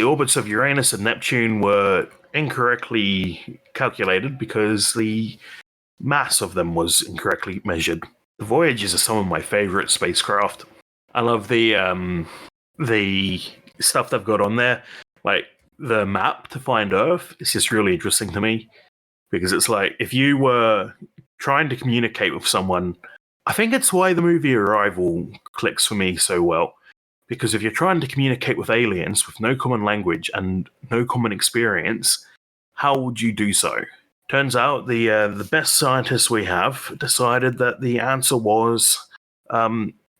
orbits of Uranus and Neptune were incorrectly calculated because the mass of them was incorrectly measured. The Voyagers are some of my favorite spacecraft. I love the stuff they've got on there, like the map to find Earth. It's just really interesting to me because it's like if you were trying to communicate with someone, I think it's why the movie Arrival clicks for me so well. Because if you're trying to communicate with aliens with no common language and no common experience, how would you do so? Turns out the best scientists we have decided that the answer was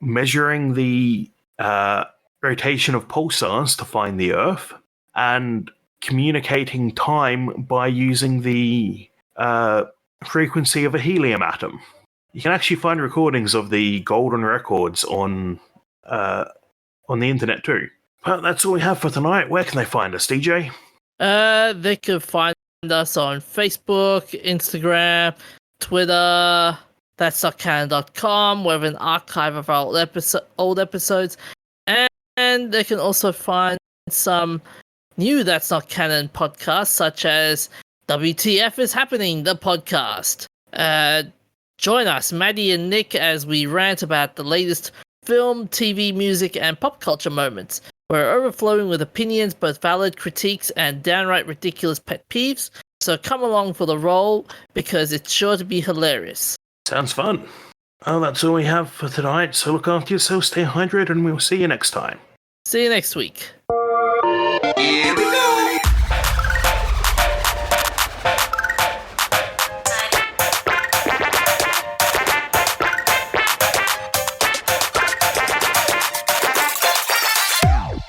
measuring the rotation of pulsars to find the Earth and communicating time by using the frequency of a helium atom. You can actually find recordings of the golden records on the internet too. Well, that's all we have for tonight. Where can they find us, DJ? They can find us on Facebook, Instagram, Twitter, that'snotcanon.com. We have an archive of our old episodes. And they can also find some new That's Not Canon podcasts, such as WTF is Happening, the podcast. Join us, Maddie and Nick, as we rant about the latest film, TV, music, and pop culture moments. We're overflowing with opinions, both valid critiques and downright ridiculous pet peeves. So come along for the roll, because it's sure to be hilarious. Sounds fun. Well, that's all we have for tonight, so look after yourself, stay hydrated, and we'll see you next time. See you next week.